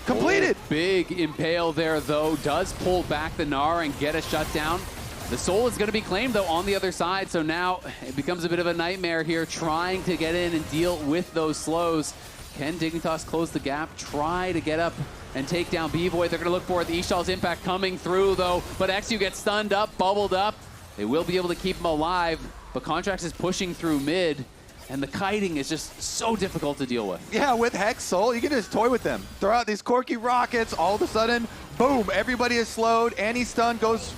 completed. Oh, big impale there, though. Does pull back the Gnar and get a shutdown. The Soul is going to be claimed, though, on the other side, so now it becomes a bit of a nightmare here, trying to get in and deal with those slows. Can Dignitas close the gap, try to get up and take down B-Boy? They're going to look for it. The Ishal's impact coming through, though, but XU gets stunned up, bubbled up. They will be able to keep him alive, but Contracts is pushing through mid. And the kiting is just so difficult to deal with. Yeah, with Hex Soul, you can just toy with them. Throw out these quirky rockets, all of a sudden, boom, everybody is slowed, and he's stunned, goes...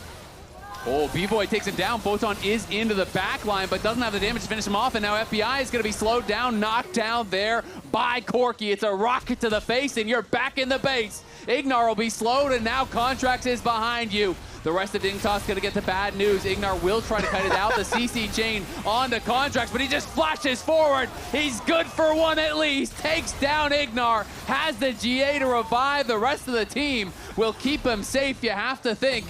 Oh, B-Boy takes him down. Photon is into the back line, but doesn't have the damage to finish him off, and now FBI is going to be slowed down, knocked down there by Corki. It's a rocket to the face, and you're back in the base. Ignar will be slowed, and now Contracts is behind you. The rest of Dignitas going to get the bad news. Ignar will try to cut it out. The CC chain onto Contracts, but he just flashes forward. He's good for one at least. Takes down Ignar. Has the GA to revive. The rest of the team will keep him safe, you have to think.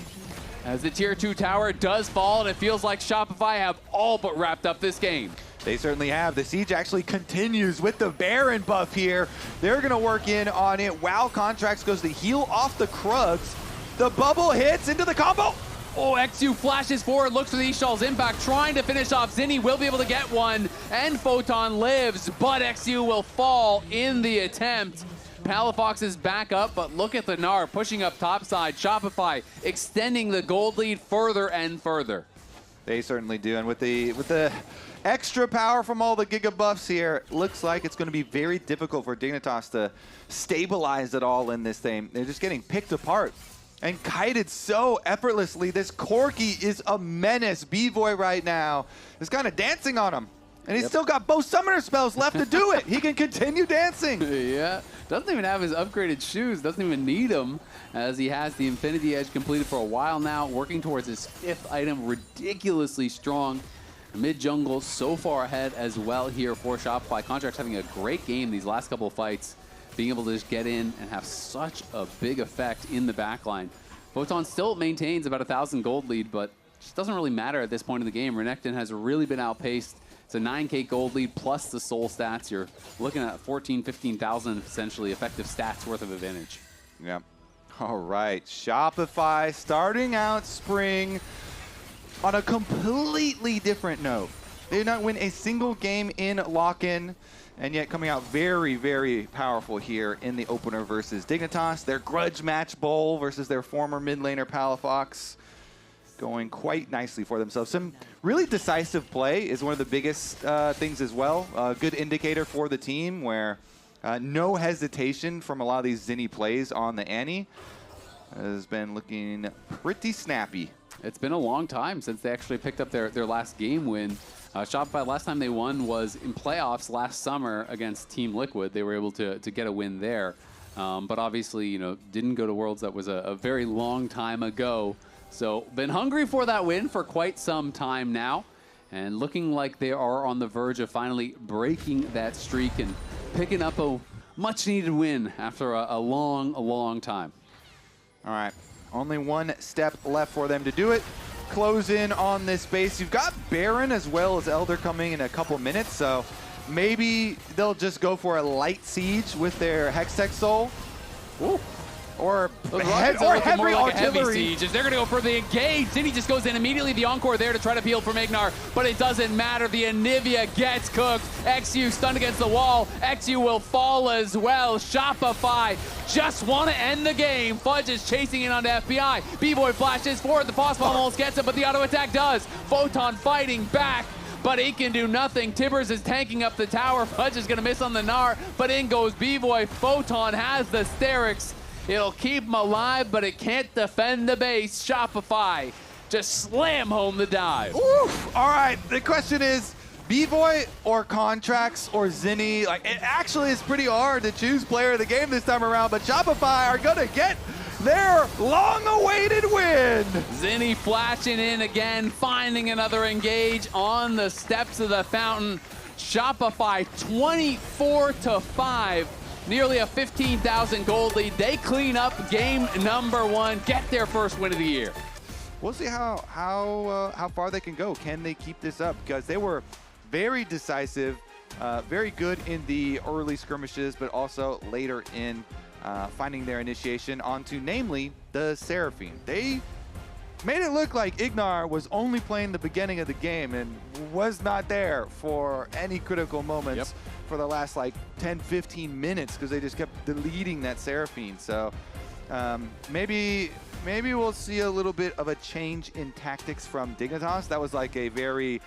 As the Tier 2 tower does fall, and it feels like Shopify have all but wrapped up this game. They certainly have. The siege actually continues with the Baron buff here. They're going to work in on it. Wow, Contracts goes to heal off the Krugs. The bubble hits into the combo. Oh, XU flashes forward, looks for the Ishal's impact, trying to finish off. Zinni will be able to get one, and Photon lives, but XU will fall in the attempt. Palafox is back up, but look at the Gnar pushing up topside. Shopify extending the gold lead further and further. They certainly do, and with the extra power from all the Giga buffs here, looks like it's going to be very difficult for Dignitas to stabilize it all in this thing. They're just getting picked apart and kited so effortlessly. This Corki is a menace. B-Boy right now is kind of dancing on him. And he's still got both summoner spells left to do it. He can continue dancing. Yeah, doesn't even have his upgraded shoes. Doesn't even need them, as he has the Infinity Edge completed for a while now, working towards his 5th item. Ridiculously strong. Mid-jungle so far ahead as well here for Shopify. Contracts having a great game these last couple of fights, being able to just get in and have such a big effect in the backline. Photon still maintains about 1,000 gold lead, but just doesn't really matter at this point in the game. Renekton has really been outpaced. It's a 9K gold lead plus the soul stats. You're looking at 14,000, 15,000 essentially effective stats worth of advantage. Yeah. All right. Shopify starting out spring on a completely different note. They did not win a single game in lock-in, and yet coming out very, very powerful here in the opener versus Dignitas. Their grudge match bowl versus their former mid laner Palafox, going quite nicely for themselves. Some really decisive play is one of the biggest things as well. A good indicator for the team where no hesitation from a lot of these Zinni plays on the Annie has been looking pretty snappy. It's been a long time since they actually picked up their last game win Shopify, last time they won was in playoffs last summer against Team Liquid. They were able to get a win there. But obviously, you know, didn't go to Worlds. That was a very long time ago. So been hungry for that win for quite some time now. And looking like they are on the verge of finally breaking that streak and picking up a much-needed win after a long time. All right, only one step left for them to do it. Close in on this base. You've got Baron as well as Elder coming in a couple minutes, so maybe they'll just go for a light siege with their Hextech Soul. Ooh. Or heavy artillery sieges. They're going to go for the engage. Zinni just goes in immediately. The Encore there to try to peel from Ignar, but it doesn't matter. The Anivia gets cooked. XU stunned against the wall. XU will fall as well. Shopify just want to end the game. Fudge is chasing in onto FBI. B-Boy flashes forward. The Boss Bomb almost gets it, but the auto attack does. Photon fighting back, but he can do nothing. Tibbers is tanking up the tower. Fudge is going to miss on the Gnar, but in goes B-Boy. Photon has the Sterix. It'll keep him alive, but it can't defend the base. Shopify just slam home the dive. Oof. All right, the question is, B-Boy or Contracts or Zinni? Like, it actually is pretty hard to choose player of the game this time around, but Shopify are gonna get their long-awaited win. Zinni flashing in again, finding another engage on the steps of the fountain. Shopify 24-5. Nearly a 15,000 gold lead. They clean up game number 1, get their first win of the year. We'll see how far they can go. Can they keep this up? Because they were very decisive, very good in the early skirmishes, but also later in finding their initiation onto, namely, the Seraphine. They made it look like Ignar was only playing the beginning of the game and was not there for any critical moments for the last like 10-15 minutes because they just kept deleting that Seraphine. So maybe we'll see a little bit of a change in tactics from Dignitas. That was like a very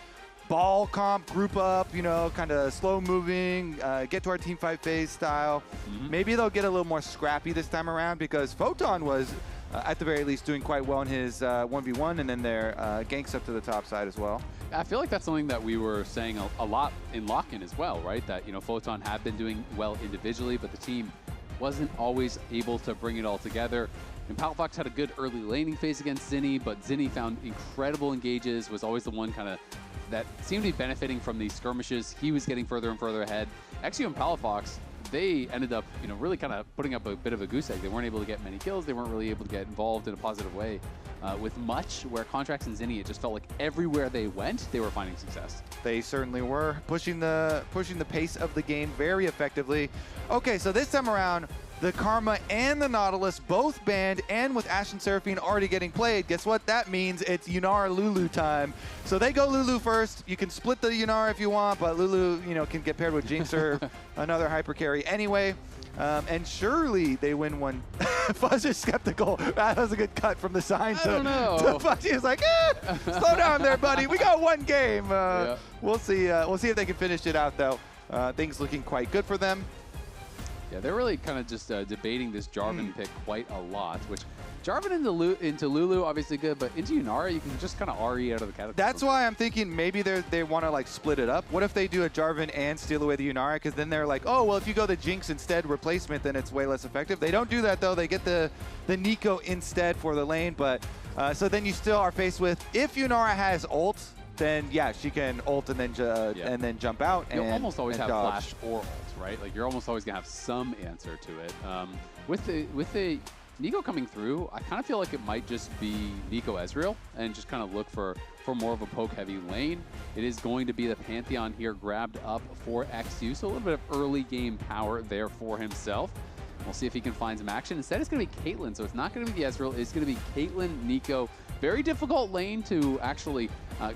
ball comp, group up, you know, kind of slow moving, get to our team fight phase style. Maybe they'll get a little more scrappy this time around because Photon was at the very least doing quite well in his 1v1 and then their ganks up to the top side as well. I feel like that's something that we were saying a lot in lock-in as well, right? That, you know, Photon had been doing well individually, but the team wasn't always able to bring it all together. And Palafox had a good early laning phase against Zinni, but Zinni found incredible engages, was always the one kind of that seemed to be benefiting from these skirmishes. He was getting further and further ahead. XU and Palafox, they ended up, you know, really kind of putting up a bit of a goose egg. They weren't able to get many kills. They weren't really able to get involved in a positive way with much, where Contracts and Zinni, it just felt like everywhere they went, they were finding success. They certainly were pushing the pace of the game very effectively. Okay, so this time around, the Karma and the Nautilus both banned, and with Ashen Seraphine already getting played, guess what that means? It's Yunar Lulu time. So they go Lulu first. You can split the Yunar if you want, but Lulu, you know, can get paired with Jinx or another hyper carry anyway. And surely they win one. Fuzz is skeptical. That was a good cut from the sign to Fuzz. He was like, slow down there, buddy. We got one game. We'll see. We'll see if they can finish it out, though. Things looking quite good for them. Yeah, they're really kind of just debating this Jarvan pick quite a lot, which Jarvan into Lulu, obviously good, but into Yunara, you can just kind of RE out of the category. That's why I'm thinking maybe they want to like split it up. What if they do a Jarvan and steal away the Yunara? Because then they're like, oh, well, if you go the Jinx instead replacement, then it's way less effective. They don't do that, though. They get the Nico instead for the lane, but so then you still are faced with, if Yunara has ult, then yeah, she can ult and then jump out. You'll and almost always have dodge. flash or ult, right? Like you're almost always gonna have some answer to it. With the Nico coming through, I kind of feel like it might just be Nico Ezreal and just kind of look for more of a poke-heavy lane. It is going to be the Pantheon here grabbed up for XU, so a little bit of early game power there for himself. We'll see if he can find some action. Instead, it's going to be Caitlyn, so it's not going to be the Ezreal. It's going to be Caitlyn, Nico. Very difficult lane to actually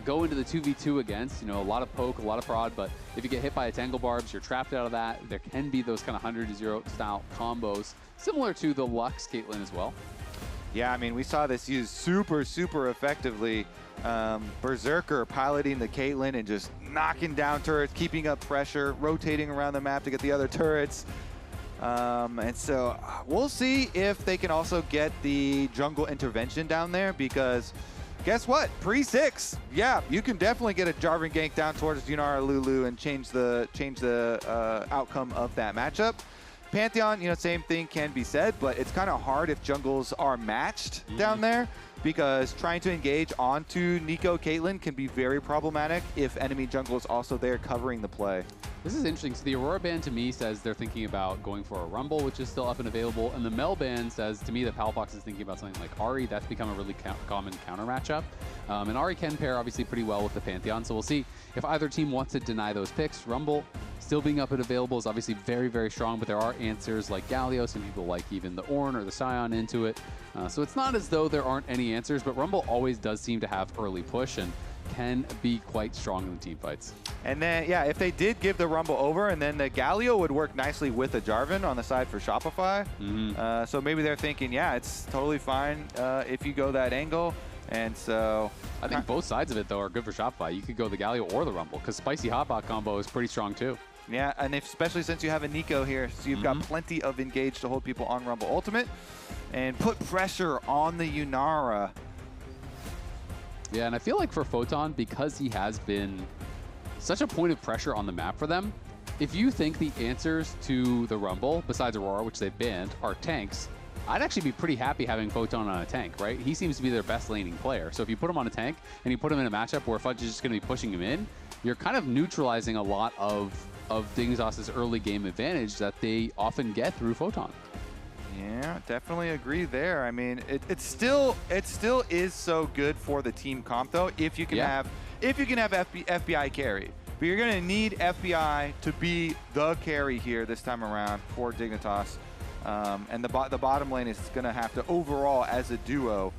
go into the 2v2 against. You know, a lot of poke, a lot of prod, but if you get hit by a Tangle Barbs, you're trapped out of that. There can be those kind of 100-0 style combos, similar to the Lux Caitlyn as well. Yeah, I mean, we saw this used super, super effectively. Berserker piloting the Caitlyn and just knocking down turrets, keeping up pressure, rotating around the map to get the other turrets. And so we'll see if they can also get the jungle intervention down there, because guess what? Pre-6, yeah, you can definitely get a Jarvan gank down towards Yunara Lulu and change the outcome of that matchup. Pantheon, you know, same thing can be said, but it's kind of hard if jungles are matched down there, because trying to engage onto Nico Caitlyn can be very problematic if enemy jungle is also there covering the play. This is interesting. So the Aurora ban to me says they're thinking about going for a Rumble, which is still up and available. And the Mel ban says to me that Palafox is thinking about something like Ahri. That's become a really common counter matchup. And Ahri can pair obviously pretty well with the Pantheon. So we'll see if either team wants to deny those picks. Rumble still being up and available is obviously very, very strong, but there are answers like Galio. Some people like even the Ornn or the Scion into it. So it's not as though there aren't any answers, but Rumble always does seem to have early push and can be quite strong in the team fights. And then, yeah, if they did give the Rumble over, and then the Galio would work nicely with a Jarvan on the side for Shopify. So maybe they're thinking, yeah, it's totally fine if you go that angle. And so I think both sides of it, though, are good for Shopify. You could go the Galio or the Rumble, because Spicy Hotbot combo is pretty strong, too. Yeah, and especially since you have a Nico here, so you've got plenty of engage to hold people on Rumble Ultimate and put pressure on the Yunara. Yeah, and I feel like for Photon, because he has been such a point of pressure on the map for them, if you think the answers to the Rumble, besides Aurora, which they've banned, are tanks, I'd actually be pretty happy having Photon on a tank, right? He seems to be their best laning player. So if you put him on a tank and you put him in a matchup where Fudge is just going to be pushing him in, you're kind of neutralizing a lot of Dignitas' early game advantage that they often get through Photon. Yeah, definitely agree there. I mean, it still is so good for the team comp though if you can have FBI carry. But you're going to need FBI to be the carry here this time around for Dignitas. And the bottom lane is going to have to overall as a duo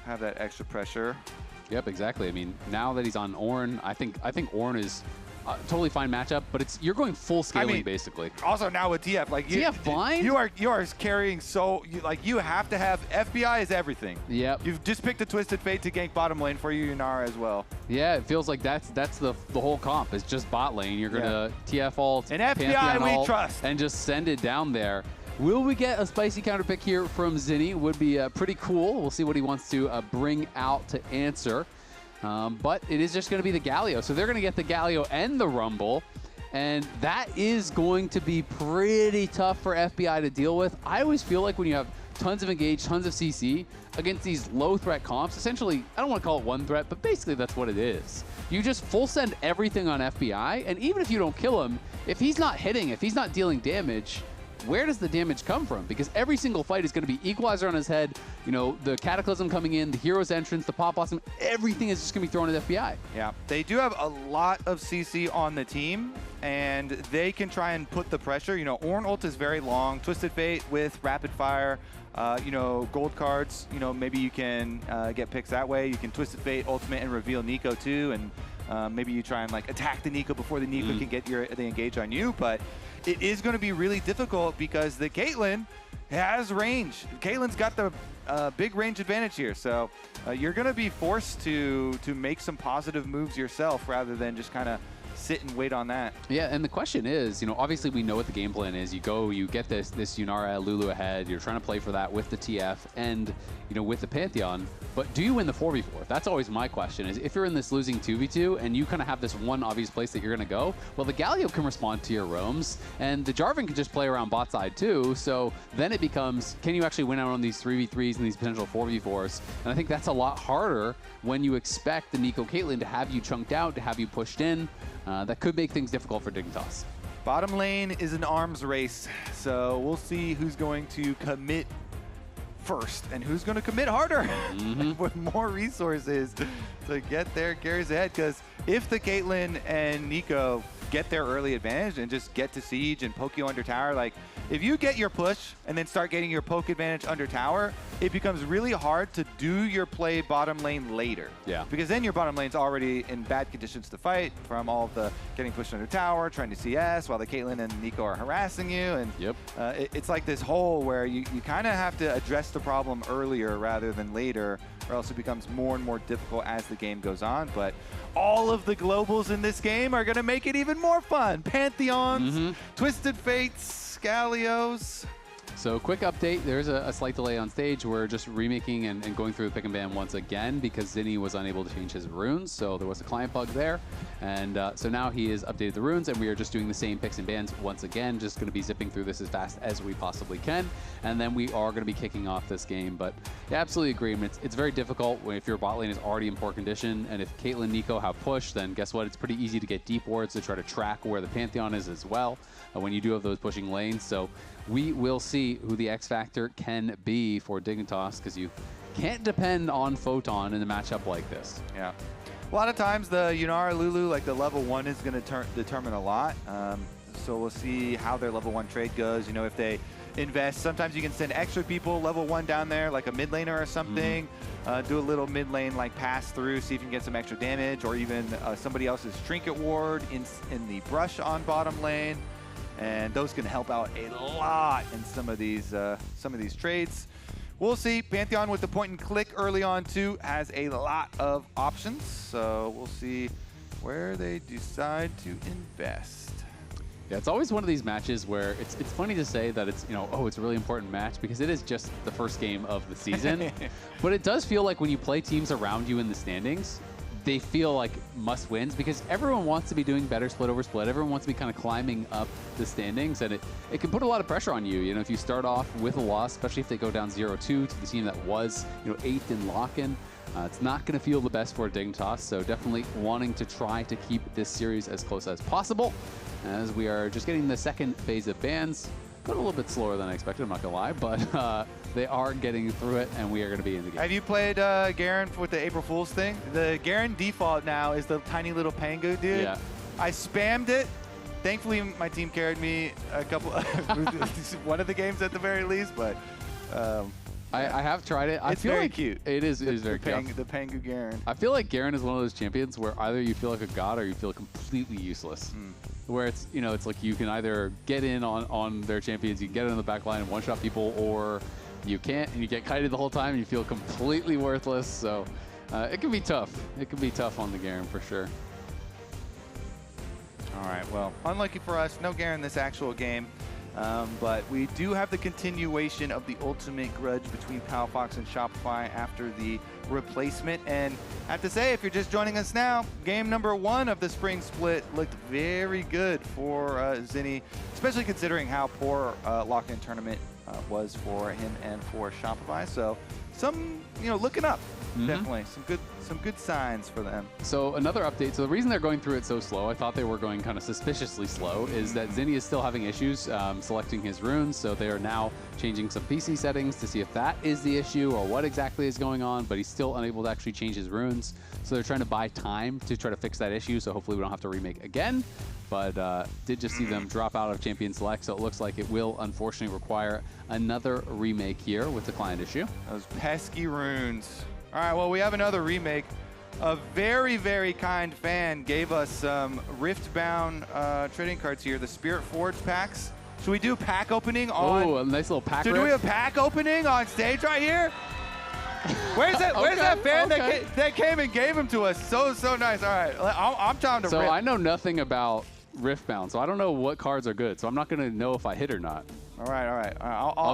have that extra pressure. Yep, exactly. I mean, now that he's on Ornn, I think Ornn is totally fine matchup, but you're going full scaling basically. Also now with TF, like TF blind, you are carrying you have to have FBI is everything. Yep. You've just picked a Twisted Fate to gank bottom lane for you, Yunara as well. Yeah, it feels like that's the whole comp. It's just bot lane. You're gonna TF ult and FBI we trust and just send it down there. Will we get a spicy counter pick here from Zinni? Would be pretty cool. We'll see what he wants to bring out to answer. But it is just going to be the Galio. So they're going to get the Galio and the Rumble. And that is going to be pretty tough for FBI to deal with. I always feel like when you have tons of engage, tons of CC against these low threat comps, essentially, I don't want to call it one threat, but basically that's what it is. You just full send everything on FBI. And even if you don't kill him, if he's not hitting, if he's not dealing damage, where does the damage come from? Because every single fight is going to be Equalizer on his head, you know, the Cataclysm coming in, the Hero's Entrance, the Pop Blossom, everything is just going to be thrown at FBI. Yeah, they do have a lot of CC on the team, and they can try and put the pressure. You know, Ornn ult is very long. Twisted Fate with Rapid Fire, you know, gold cards, you know, maybe you can get picks that way. You can Twisted Fate Ultimate and reveal Nico too, and maybe you try and like attack the Nico before the Nico can get the engage on you, but it is going to be really difficult because the Caitlyn has range. Caitlyn's got the big range advantage here, so you're going to be forced to make some positive moves yourself rather than just kind of sit and wait on that. Yeah, and the question is, you know, obviously we know what the game plan is. You go, you get this Yunara Lulu ahead. You're trying to play for that with the TF and, you know, with the Pantheon. But do you win the 4v4? That's always my question, is if you're in this losing 2v2 and you kind of have this one obvious place that you're going to go, well, the Galio can respond to your roams, and the Jarvan can just play around bot side too. So then it becomes, can you actually win out on these 3v3s and these potential 4v4s? And I think that's a lot harder when you expect the Nico Caitlyn to have you chunked out, to have you pushed in. That could make things difficult for Dignitas. Bottom lane is an arms race, so we'll see who's going to commit first and who's going to commit harder with more resources to get their carries ahead. Because if the Caitlyn and Nico get their early advantage and just get to siege and poke you under tower, like if you get your push and then start getting your poke advantage under tower, it becomes really hard to do your play bottom lane later. Yeah. Because then your bottom lane's already in bad conditions to fight from all of the getting pushed under tower, trying to CS while the Caitlyn and Nico are harassing you. And it's like this hole where you kind of have to address the problem earlier rather than later, or else it becomes more and more difficult as the game goes on. But all of the globals in this game are going to make it even more fun. Pantheons, Twisted Fates, Galios. So quick update, there's a slight delay on stage. We're just remaking and going through the pick and ban once again because Zinni was unable to change his runes, so there was a client bug there. And so now he has updated the runes, and we are just doing the same picks and bans once again, just going to be zipping through this as fast as we possibly can. And then we are going to be kicking off this game. But yeah, absolutely agree. I mean, it's very difficult if your bot lane is already in poor condition, and if Caitlyn, Nico have push, then guess what? It's pretty easy to get deep wards to try to track where the Pantheon is as well when you do have those pushing lanes. So we will see who the X Factor can be for Dignitas, because you can't depend on Photon in a matchup like this. Yeah. A lot of times the Yunara Lulu, like the level 1 is going to determine a lot. So we'll see how their level 1 trade goes. You know, if they invest, sometimes you can send extra people level 1 down there, like a mid laner or something. Do a little mid lane like pass through, see if you can get some extra damage, or even somebody else's trinket ward in the brush on bottom lane. And those can help out a lot in some of these trades. We'll see. Pantheon with the point and click early on too has a lot of options. So we'll see where they decide to invest. Yeah, it's always one of these matches where it's funny to say that it's, it's a really important match because it is just the first game of the season. But it does feel like when you play teams around you in the standings, they feel like must wins because everyone wants to be doing better split over split. Everyone wants to be kind of climbing up the standings, and it can put a lot of pressure on you. You know, if you start off with a loss, especially if they go down 0-2 to the team that was, 8th in lock-in, it's not going to feel the best for Dignitas. So definitely wanting to try to keep this series as close as possible, as we are just getting the second phase of bans. Going a little bit slower than I expected, I'm not going to lie, but they are getting through it, and we are going to be in the game. Have you played Garen with the April Fool's thing? The Garen default now is the tiny little Pangu dude. Yeah. I spammed it. Thankfully, my team carried me a couple, one of the games at the very least, but I have tried it. It's very cute. It is very cute. The Pangu Garen. I feel like Garen is one of those champions where either you feel like a god or you feel completely useless. Where it's, it's like you can either get in on their champions, you can get in the back line and one-shot people, or you can't and you get kited the whole time and you feel completely worthless. So it can be tough. It can be tough on the Garen for sure. All right, well, unlucky for us, no Garen this actual game. But we do have the continuation of the ultimate grudge between Palfox and Shopify after the replacement. And I have to say, if you're just joining us now, game number 1 of the Spring Split looked very good for Zinni, especially considering how poor lock-in tournament was for him and for Shopify. So some, looking up. Definitely some good signs for them. So another update. So the reason they're going through it so slow, I thought they were going kind of suspiciously slow, is that Zinni is still having issues selecting his runes. So they are now changing some PC settings to see if that is the issue or what exactly is going on, but he's still unable to actually change his runes. So they're trying to buy time to try to fix that issue. So hopefully we don't have to remake again. But did just see them drop out of Champion Select, so it looks like it will unfortunately require another remake here with the client issue. Those pesky runes. All right, well, we have another remake. A very, very kind fan gave us some Rift-bound trading cards here, the Spirit Forge packs. Should we do a pack opening on... Oh, a nice little pack. Should we do a pack opening on stage right here? Where's that? Where's that fan that came and gave them to us? So nice. All right, I'm trying to. So I know nothing about Rift-bound, so I don't know what cards are good. So I'm not gonna know if I hit or not. All right.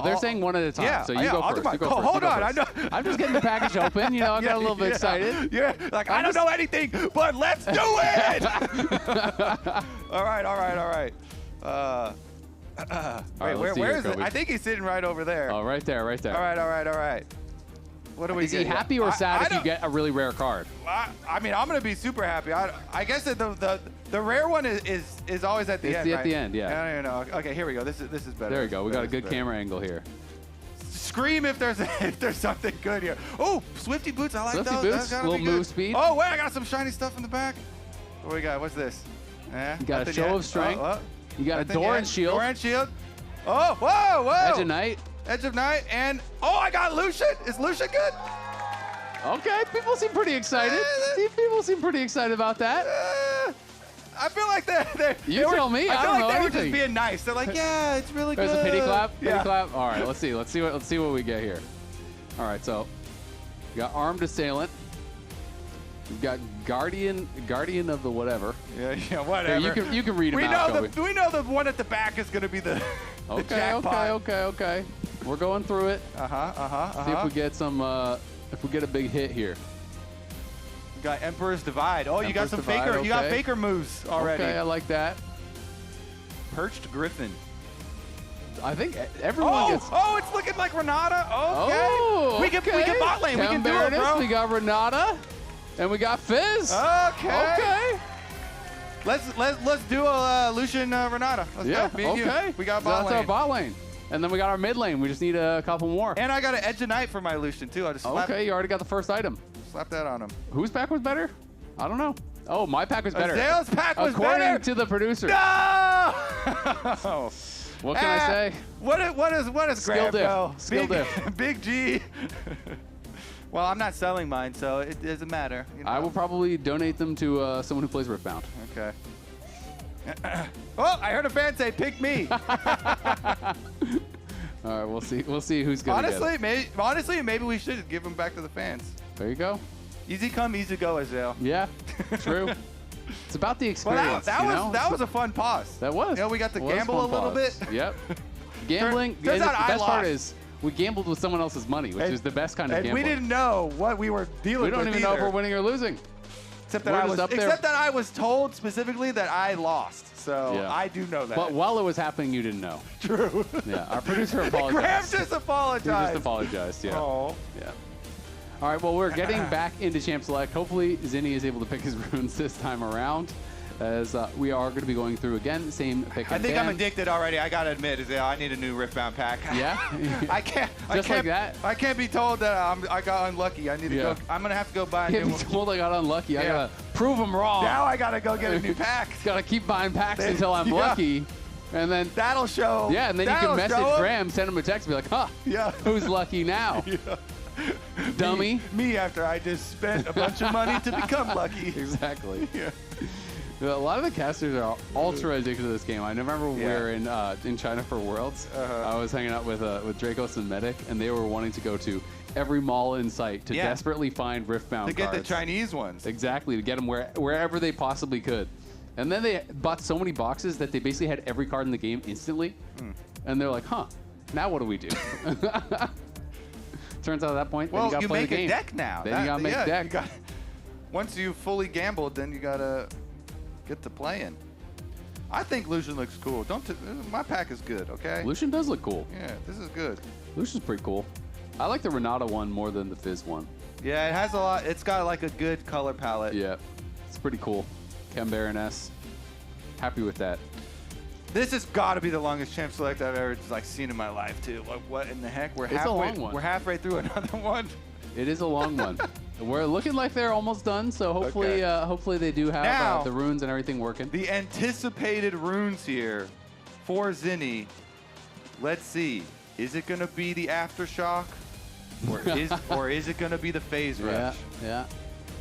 They're saying one at a time. Yeah, so you go first. Hold on. I know. I'm just getting the package open. I got a little bit excited. Yeah, like I don't know anything, but let's do it. All right. Wait, where is it? I think he's sitting right over there. Oh, right there. All right. What do we get? Is he happy or sad if you get a really rare card? I mean, I'm gonna be super happy. I guess that the rare one is always at the end. It's at the end, yeah. I don't even know. Okay, here we go. This is better. There we go. We got a good camera angle here. Scream if there's something good here. Oh, Swifty boots. I like those. Swifty boots. Little move speed. Oh wait, I got some shiny stuff in the back. What do we got? What's this? You got a show of strength. You got a Doran shield. Doran shield. Oh, whoa. Edge of Night. Edge of Night, and I got Lucian. Is Lucian good? Okay, people seem pretty excited. People seem pretty excited about that. I feel like they You tell me. I don't know they were anything. just being nice. They're like, yeah, it's really good. There's a pity clap. Yeah. Pity clap. All right, let's see what we get here. All right, so we got Armed Assailant. We've got Guardian of the whatever. Yeah, whatever. Here, you can read them out. We know the one at the back is going to be the Okay. We're going through it. See if we get some. If we get a big hit here. Got Emperor's Divide. Oh, you got some Divide, Faker. You got Faker moves already. Okay, I like that. Perched Griffin. I think everyone gets. Oh, it's looking like Renata. Okay. Oh, we can bot lane. We can do it, bro. We got Renata, and we got Fizz. Okay. Let's do a Lucian Renata. Let's go. Me and you. We got bot lane. That's our bot lane. And then we got our mid lane. We just need a couple more. And I got an Edge of Night for my Lucian too. I just slapped. Okay, you already got the first item. Slap that on him. Whose pack was better? I don't know. Oh, my pack was better. Azale's pack was better. According to the producer. No! What can I say? What is Skill Graham, diff. bro? Skill diff. Big G. Well, I'm not selling mine, so it doesn't matter. You know? I will probably donate them to someone who plays Riftbound. Okay. Oh, I heard a fan say, "Pick me." All right, we'll see. We'll see who's gonna get it. Honestly, maybe we should give them back to the fans. There you go. Easy come, easy go, Azale. Yeah, true. It's about the experience. Well, that was a fun pause. That was. You know, we got to gamble a little bit. Yep. Gambling. Turns out the best I part lost. is we gambled with someone else's money, which is the best kind of and gambling. we didn't know what we were dealing with. We don't even know if we're winning or losing. Except that I was told specifically that I lost. So Yeah. I do know that. But while it was happening, you didn't know. True. Yeah. Our producer apologized. Graham just apologized. He just apologized. Yeah. Oh. Yeah. All right, well, we're getting back into Champ Select. Hopefully, Zinni is able to pick his runes this time around, as we are going to be going through again, same pick and I think ban. I'm addicted already. I gotta admit, I need a new Riftbound pack. Yeah? I can't. Like that? I can't be told that I got unlucky. I need to go. I'm gonna have to go buy a Can't new be one. told I got unlucky. I got to prove them wrong. Now I gotta go get a new pack. Got to keep buying packs until I'm lucky. And then that'll show. Yeah, and then you can message Graham, send him a text, and be like, huh, who's lucky now? Dummy. Me after I just spent a bunch of money to become lucky. Exactly. Yeah. A lot of the casters are ultra addicted to this game. I remember we were in China for Worlds. I was hanging out with Dracos and Medic, and they were wanting to go to every mall in sight to desperately find Riftbound cards. To get the Chinese ones. Exactly, to get them wherever they possibly could. And then they bought so many boxes that they basically had every card in the game instantly. And they're like, huh, now what do we do? Turns out at that point, well, then you got to play the game. You make a deck now. Then you got to make a deck. Once you've fully gambled, then you got to get to playing. I think Lucian looks cool. My pack is good, okay? Lucian does look cool. Yeah, this is good. Lucian's pretty cool. I like the Renata one more than the Fizz one. Yeah, it has a lot. It's got like a good color palette. Yeah, it's pretty cool. Chem Baroness. Happy with that. This has got to be the longest Champ Select I've ever seen in my life, too. Like, what in the heck? It's a long one. We're halfway through another one. It is a long one. We're looking like they're almost done, so hopefully, hopefully they do have the runes and everything working. The anticipated runes here for Zinni. Let's see. Is it going to be the Aftershock, or is it going to be the Phase Rush? Yeah.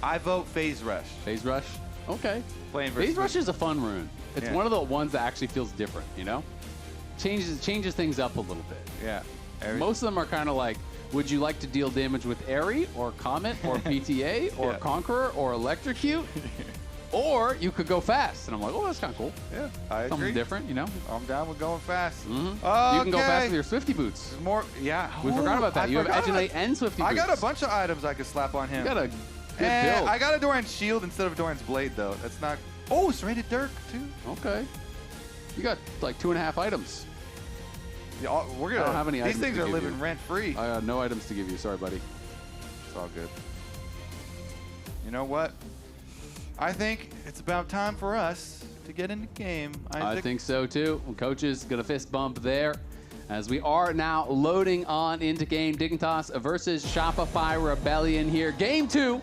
I vote Phase Rush. Phase Rush. Okay. Phase Rush is a fun rune. It's one of the ones that actually feels different, you know? Changes things up a little bit. Yeah. Most of them are kind of like, would you like to deal damage with Airy or Comet or PTA or Conqueror or Electrocute? Or you could go fast. And I'm like, oh, that's kind of cool. Yeah, I agree. Something different, you know? I'm down with going fast. You can go fast with your Swifty Boots. There's more, We forgot about that. You have Edge and Swifty Boots. I got a bunch of items I could slap on him. You got a good build. I got a Doran's Shield instead of Doran's Blade, though. That's not... Oh, Serrated Dirk, too. Okay. You got like 2.5 items. Yeah, we're gonna, I don't have any these items things to are give living you. rent-free. I got no items to give you. Sorry, buddy. It's all good. You know what? I think it's about time for us to get into game. I think so, too. Coach is going to fist bump there. As we are now loading on into game, Dignitas versus Shopify Rebellion here. Game 2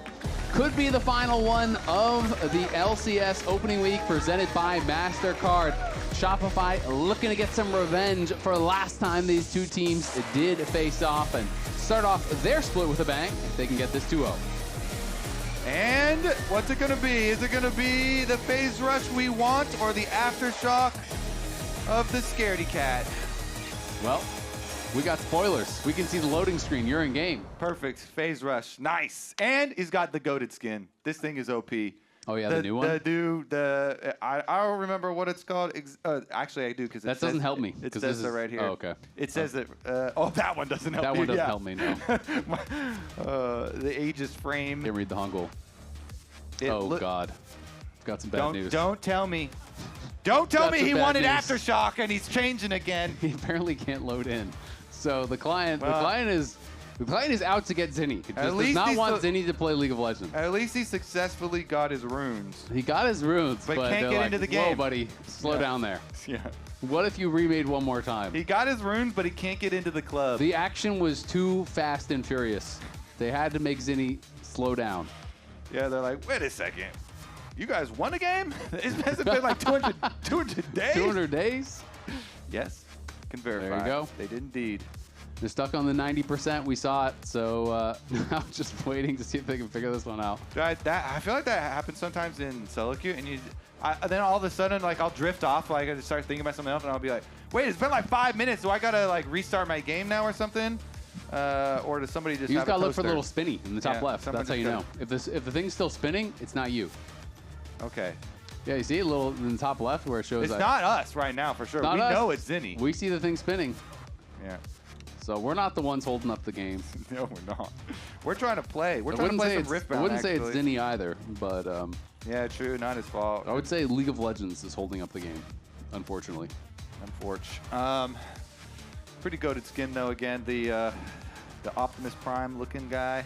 could be the final one of the LCS opening week presented by MasterCard. Shopify looking to get some revenge for last time these two teams did face off and start off their split with a bang if they can get this 2-0. And what's it going to be? Is it going to be the Phase Rush we want or the Aftershock of the Scaredy Cat? Well, we got spoilers. We can see the loading screen. You're in game. Perfect. Phase Rush. Nice. And he's got the goated skin. This thing is OP. Oh yeah, the new one. I don't remember what it's called. Actually, I do because that doesn't help me. It says it right here. Oh, okay. It says that. That one doesn't help. That one doesn't help me. No. The Aegis frame. Can't read the Hangul. God, got some bad news. Don't tell me. Don't tell me he wanted Aftershock and he's changing again. He apparently can't load in. So the client is out to get Zinni. He does not want Zinni to play League of Legends. At least he successfully got his runes. He got his runes, but can't get into the game. Whoa, buddy, slow down there. Yeah. What if you remade one more time? He got his runes, but he can't get into the club. The action was too fast and furious. They had to make Zinni slow down. Yeah, they're like, wait a second. You guys won a game? It hasn't been like 200 days? 200 days? Yes, can verify. There you go. They did indeed. They're stuck on the 90%. We saw it, so I'm just waiting to see if they can figure this one out. I feel like that happens sometimes in solo queue, and then all of a sudden, like, I'll drift off, like I just start thinking about something else, and I'll be like, wait, it's been like 5 minutes. Do I gotta like restart my game now or something? Or does somebody just? You just gotta look for the little spinny in the top left. That's how you know. If the thing's still spinning, it's not you. Okay. Yeah, you see a little in the top left where it shows. It's not us right now for sure. We know it's Zinni. We see the thing spinning. Yeah. So we're not the ones holding up the game. No, we're not. We're trying to play. We're trying to play some Riftbound. I wouldn't say it's Zinni either, but yeah, true. Not his fault. I would say League of Legends is holding up the game, unfortunately. Pretty goated skin though. Again, the Optimus Prime looking guy.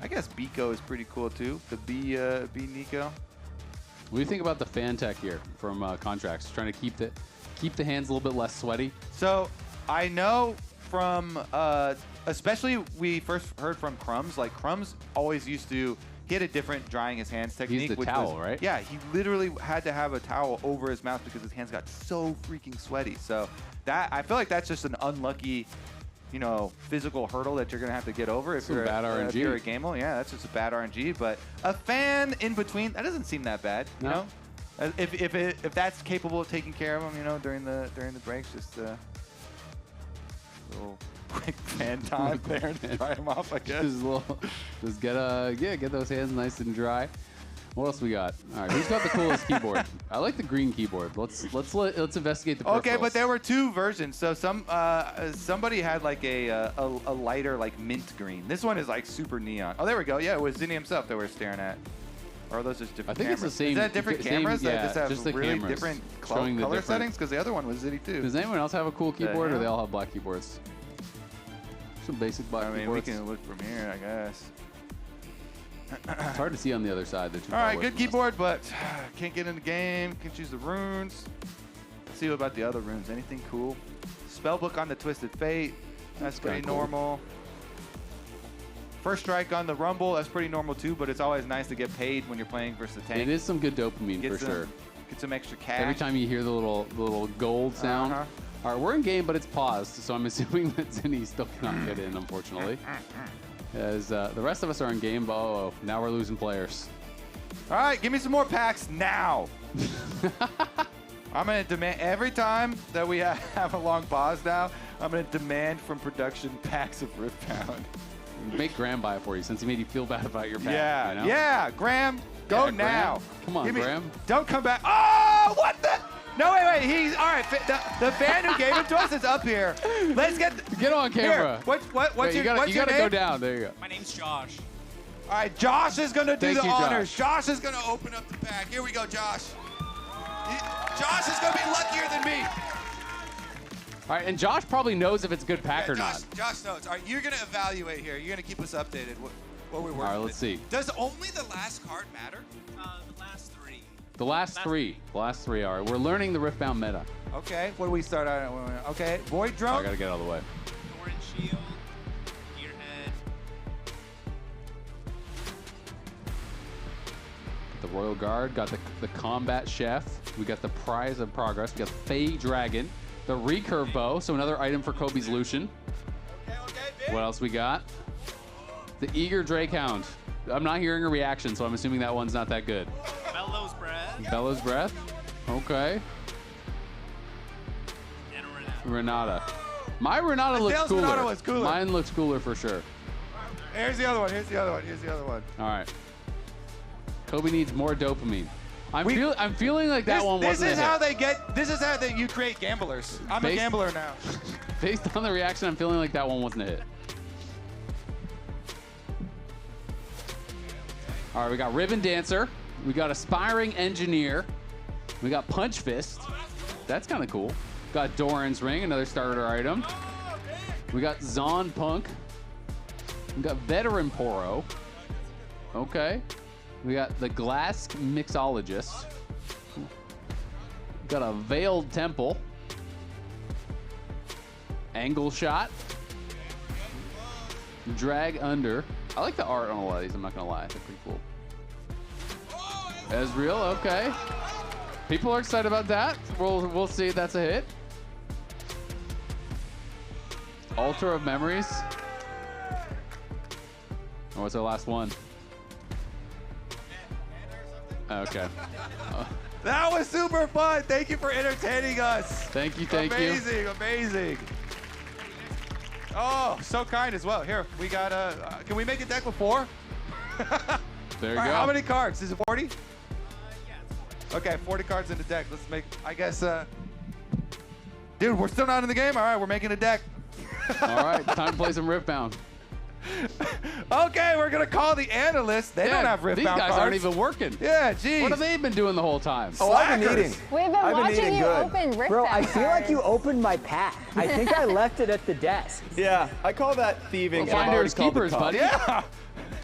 I guess Biko is pretty cool too. The B Nico. What do you think about the fan tech here from Contracts? Trying to keep the hands a little bit less sweaty. So I know from especially we first heard from Crumbs. Like Crumbs always used to get a different drying his hands technique. He used the towel, right? Yeah, he literally had to have a towel over his mouth because his hands got so freaking sweaty. So that I feel like that's just an unlucky, physical hurdle that you're gonna have to get over if you're a gamer. Yeah, that's just a bad RNG. But a fan in between, that doesn't seem that bad. You know, if that's capable of taking care of him, during the breaks, just a little quick fan time there to dry him off, I guess. Just get those hands nice and dry. What else we got? All right, who's got the coolest keyboard? I like the green keyboard. Let's investigate the peripherals. Okay, but there were two versions. So somebody had like a lighter like mint green. This one is like super neon. Oh, there we go. Yeah, it was Zinni himself that we're staring at. Or are those just different cameras? I think it's the same. Is that different cameras that just have just the really cameras different color settings? Because the other one was Zinni too. Does anyone else have a cool keyboard, or they all have black keyboards? Some basic black keyboards. We can look from here, I guess. It's hard to see on the other side. All right, good keyboard, but can't get in the game. Can choose the runes. Let's see what about the other runes. Anything cool? Spellbook on the Twisted Fate. That's pretty normal. First strike on the Rumble. That's pretty normal too, but it's always nice to get paid when you're playing versus the tank. It is some good dopamine for sure. Get some extra cash. Every time you hear the little gold sound. All right, we're in game, but it's paused, so I'm assuming that Zinni still cannot get in, unfortunately. As the rest of us are in game, but now we're losing players. All right, give me some more packs now. I'm going to demand, every time that we have a long pause now, I'm going to demand from production packs of Riftbound. Make Graham buy it for you since he made you feel bad about your pack. Yeah, Graham, go now. Graham. Come on, Graham. Don't come back. Oh, what the? No, wait. He's all right. The fan who gave it to us is up here. Let's get on camera. Here. What's your name? You gotta go down. There you go. My name's Josh. All right, Josh is gonna do the honors. Josh is gonna open up the pack. Here we go, Josh. Josh is gonna be luckier than me. All right, and Josh probably knows if it's a good pack or not. Josh knows. All right, you're gonna evaluate here. You're gonna keep us updated. What we're working with. All right, let's see. Does only the last card matter? The last three. The last three. All right, we're learning the Riftbound meta. Okay, what do we start on? Okay, Void Drone. I gotta get out of the way. Orange Shield. Gearhead. The Royal Guard, got the Combat Chef. We got the Prize of Progress. We got Fey Dragon. The Recurve Bow, so another item for Kobe's Lucian. Okay, what else we got? The Eager Drakehound. I'm not hearing a reaction, so I'm assuming that one's not that good. Bellows Breath. Bellows Breath. Okay. And Renata. My Renata looks cooler. Renata was cooler. Mine looks cooler for sure. Here's the other one. Here's the other one. Here's the other one. All right. Kobe needs more dopamine. I'm feeling like that one wasn't This is how you create gamblers. I'm a gambler now. Based on the reaction, I'm feeling like that one wasn't a hit. All right, we got Ribbon Dancer. We got Aspiring Engineer. We got Punch Fist. That's kind of cool. Got Doran's Ring, another starter item. We got Zon Punk. We got Veteran Poro. Okay. We got the Glass Mixologist. Got a Veiled Temple. Angle Shot. Drag Under. I like the art on a lot of these, I'm not gonna lie. They're pretty cool. Ezreal, okay. People are excited about that. We'll see if that's a hit. Altar of Memories. Oh, what's our last one? Okay. That was super fun. Thank you for entertaining us. Thank you, thank you. Amazing, amazing. Oh, so kind as well. Here, we got can we make a deck with 4? There you All right, go. how many cards? Is it 40? Yeah, it's 40. Okay, 40 cards in the deck. Let's make, I guess, dude, we're still not in the game. All right, we're making a deck. All right, time to play some Riftbound. Okay, we're going to call the analysts. They don't have Riftbound These guys cards. aren't even working. Yeah, geez. What have they been doing the whole time? Oh, I've been Slackers. eating. We've been I've been watching eating you good. open Riftbound Bro, I feel like you cards. opened my pack. I think I left it at the desk. Yeah, I call that thieving. Well, and I've already finders called the keepers, cop. buddy. Yeah.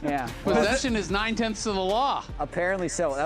Yeah. Possession is 9/10 of the law. Apparently so. I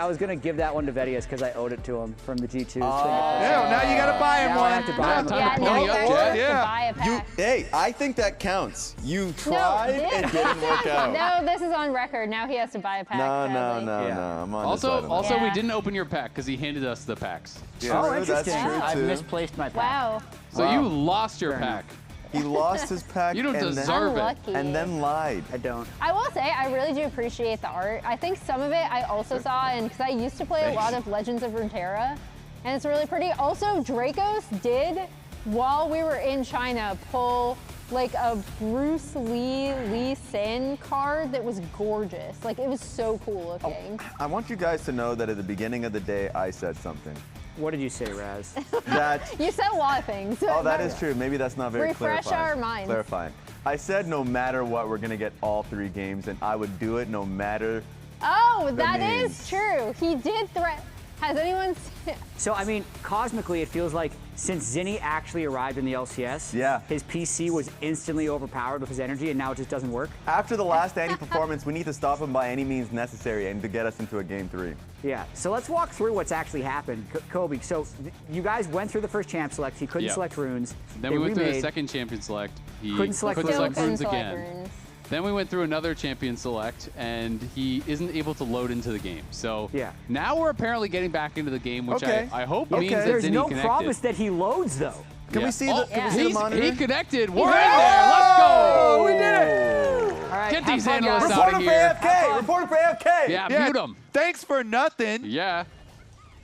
was gonna give that one to Vedius because I owed it to him from the G2. Yeah, now you got to buy him Now I one. have to buy him Time Yeah, to no, pony up, we're Jet. supposed to Yeah. buy a pack. Hey, I think that counts. You tried, yeah. it didn't work out. No, this is on record. Now he has to buy a pack. No, sadly. Yeah. I'm on this side of Also, that. we Yeah. didn't open your pack because he handed us the packs. Oh, True, interesting. That's true, I've too. misplaced my pack. Wow. So Wow. you lost your Fair pack. He lost his pack You don't and deserve it. Unlucky. and then lied. I don't. I will say, I really do appreciate the art. I think some of it I also saw, and because I used to play a lot of Legends of Runeterra, and it's really pretty. Also, Dracos did, while we were in China, pull like a Bruce Lee Sin card that was gorgeous. Like, it was so cool looking. I want you guys to know that at the beginning of the day, I said something. What did you say, Raz? That You said a lot of things. oh, that is true. Maybe that's not very Refresh clarifying. our minds. Clarifying. I said no matter what, we're gonna get all 3 games, and I would do it no matter. Oh, that memes. is true. He did threat. Has anyone seen? So, I mean, cosmically, it feels like since Zinni actually arrived in the LCS, Yeah. his PC was instantly overpowered with his energy, and now it just doesn't work. After the last Annie performance, we need to stop him by any means necessary and to get us into a game 3. Yeah, so let's walk through what's actually happened. Kobe, so you guys went through the first champ select. He couldn't Yeah. select runes. Then They we went through the remade. second champion select. He Couldn't select couldn't runes. select runes Select again. runes. Then we went through another champion select, and he isn't able to load into the game. So Yeah. now we're apparently getting back into the game, which Okay. I hope Okay. means that There's Zinni no connected. promise that he loads, though. Can Yeah. we see Oh, the? Can we see the he's- monitor? He connected. We're He's in there. Let's go. We did it! All right, Get have these fun, analysts guys. out Reporter of for here. AFK. Reporter for AFK. Yeah, Yeah, mute him. thanks for nothing. Yeah.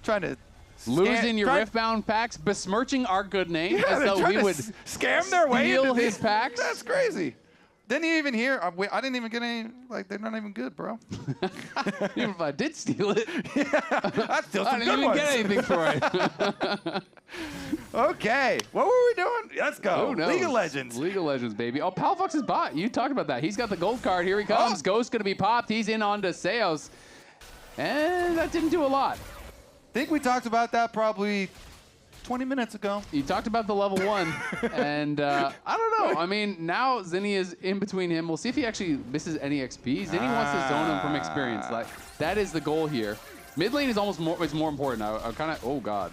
Trying to Losing your try- Riftbound packs, besmirching our good name Yeah, as they're though trying we to would scam their way steal into his these- packs. That's crazy. Didn't you even hear? I didn't even get any. Like, they're not even good, bro. Even if I did steal it, That's still I some didn't good even ones. get anything for it. Okay, what were we doing? Let's go. Who knows? League of Legends. League of Legends, baby. Oh, Palafox is bot. You talked about that. He's got the gold card. Here he comes. Oh. Ghost going to be popped. He's in on to Seos. And that didn't do a lot. Think we talked about that probably 20 minutes ago. You talked about the level 1. And I don't know. I mean, now Zinni is in between him. We'll see if he actually misses any XP. Zinni wants to zone him from experience. Like, that is the goal here. Mid lane is almost more, it's more important. I kind of, oh God.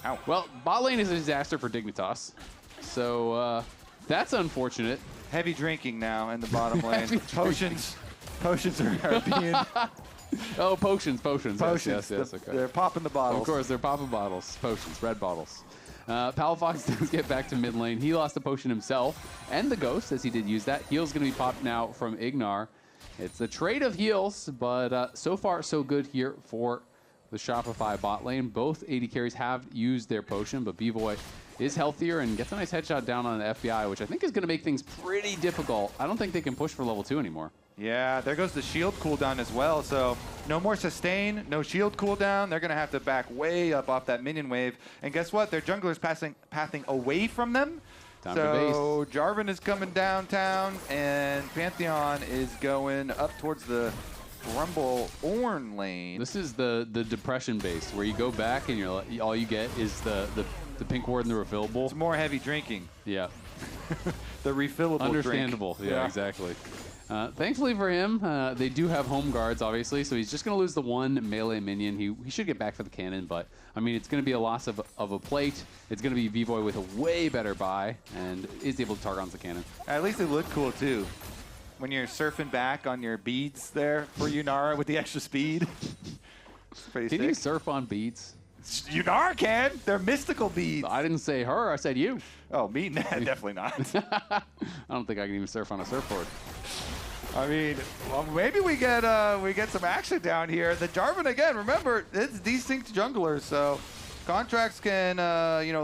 Ow. Well, bot lane is a disaster for Dignitas. So that's unfortunate. Heavy drinking now in the bottom lane. Heavy Potions are being Oh, potions. potions. Yes, okay. They're popping the bottles. Of course, they're popping bottles. Potions, red bottles. Palafox does get back to mid lane. He lost the potion himself and the ghost, as he did use that. Heal's going to be popped now from Ignar. It's a trade of heals, but so far so good here for the Shopify bot lane. Both AD carries have used their potion, but B-Boy is healthier and gets a nice headshot down on the FBI, which I think is going to make things pretty difficult. I don't think they can push for level 2 anymore. Yeah, there goes the shield cooldown as well. So no more sustain, no shield cooldown. They're going to have to back way up off that minion wave. And guess what? Their jungler's pathing away from them. Time So Jarvan is coming downtown, and Pantheon is going up towards the Rumble Ornn lane. This is the depression base, where you go back and you're all you get is the pink ward and the refillable. It's more heavy drinking. Yeah. The refillable Understandable. drink. Yeah, exactly. Thankfully for him, they do have home guards, obviously, so he's just going to lose the one melee minion. He should get back for the cannon, but, I mean, it's going to be a loss of a plate. It's going to be B-Boy with a way better buy and is able to target on the cannon. At least it looked cool, too. When you're surfing back on your beads there for Yunara with the extra speed. It's pretty Can sick. you surf on beads? Yunara can. They're mystical beads. I didn't say her, I said you. Oh, me? Nah, definitely not. I don't think I can even surf on a surfboard. I mean, well, maybe we get some action down here. The Jarvan again. Remember, it's desync junglers, so Contracts can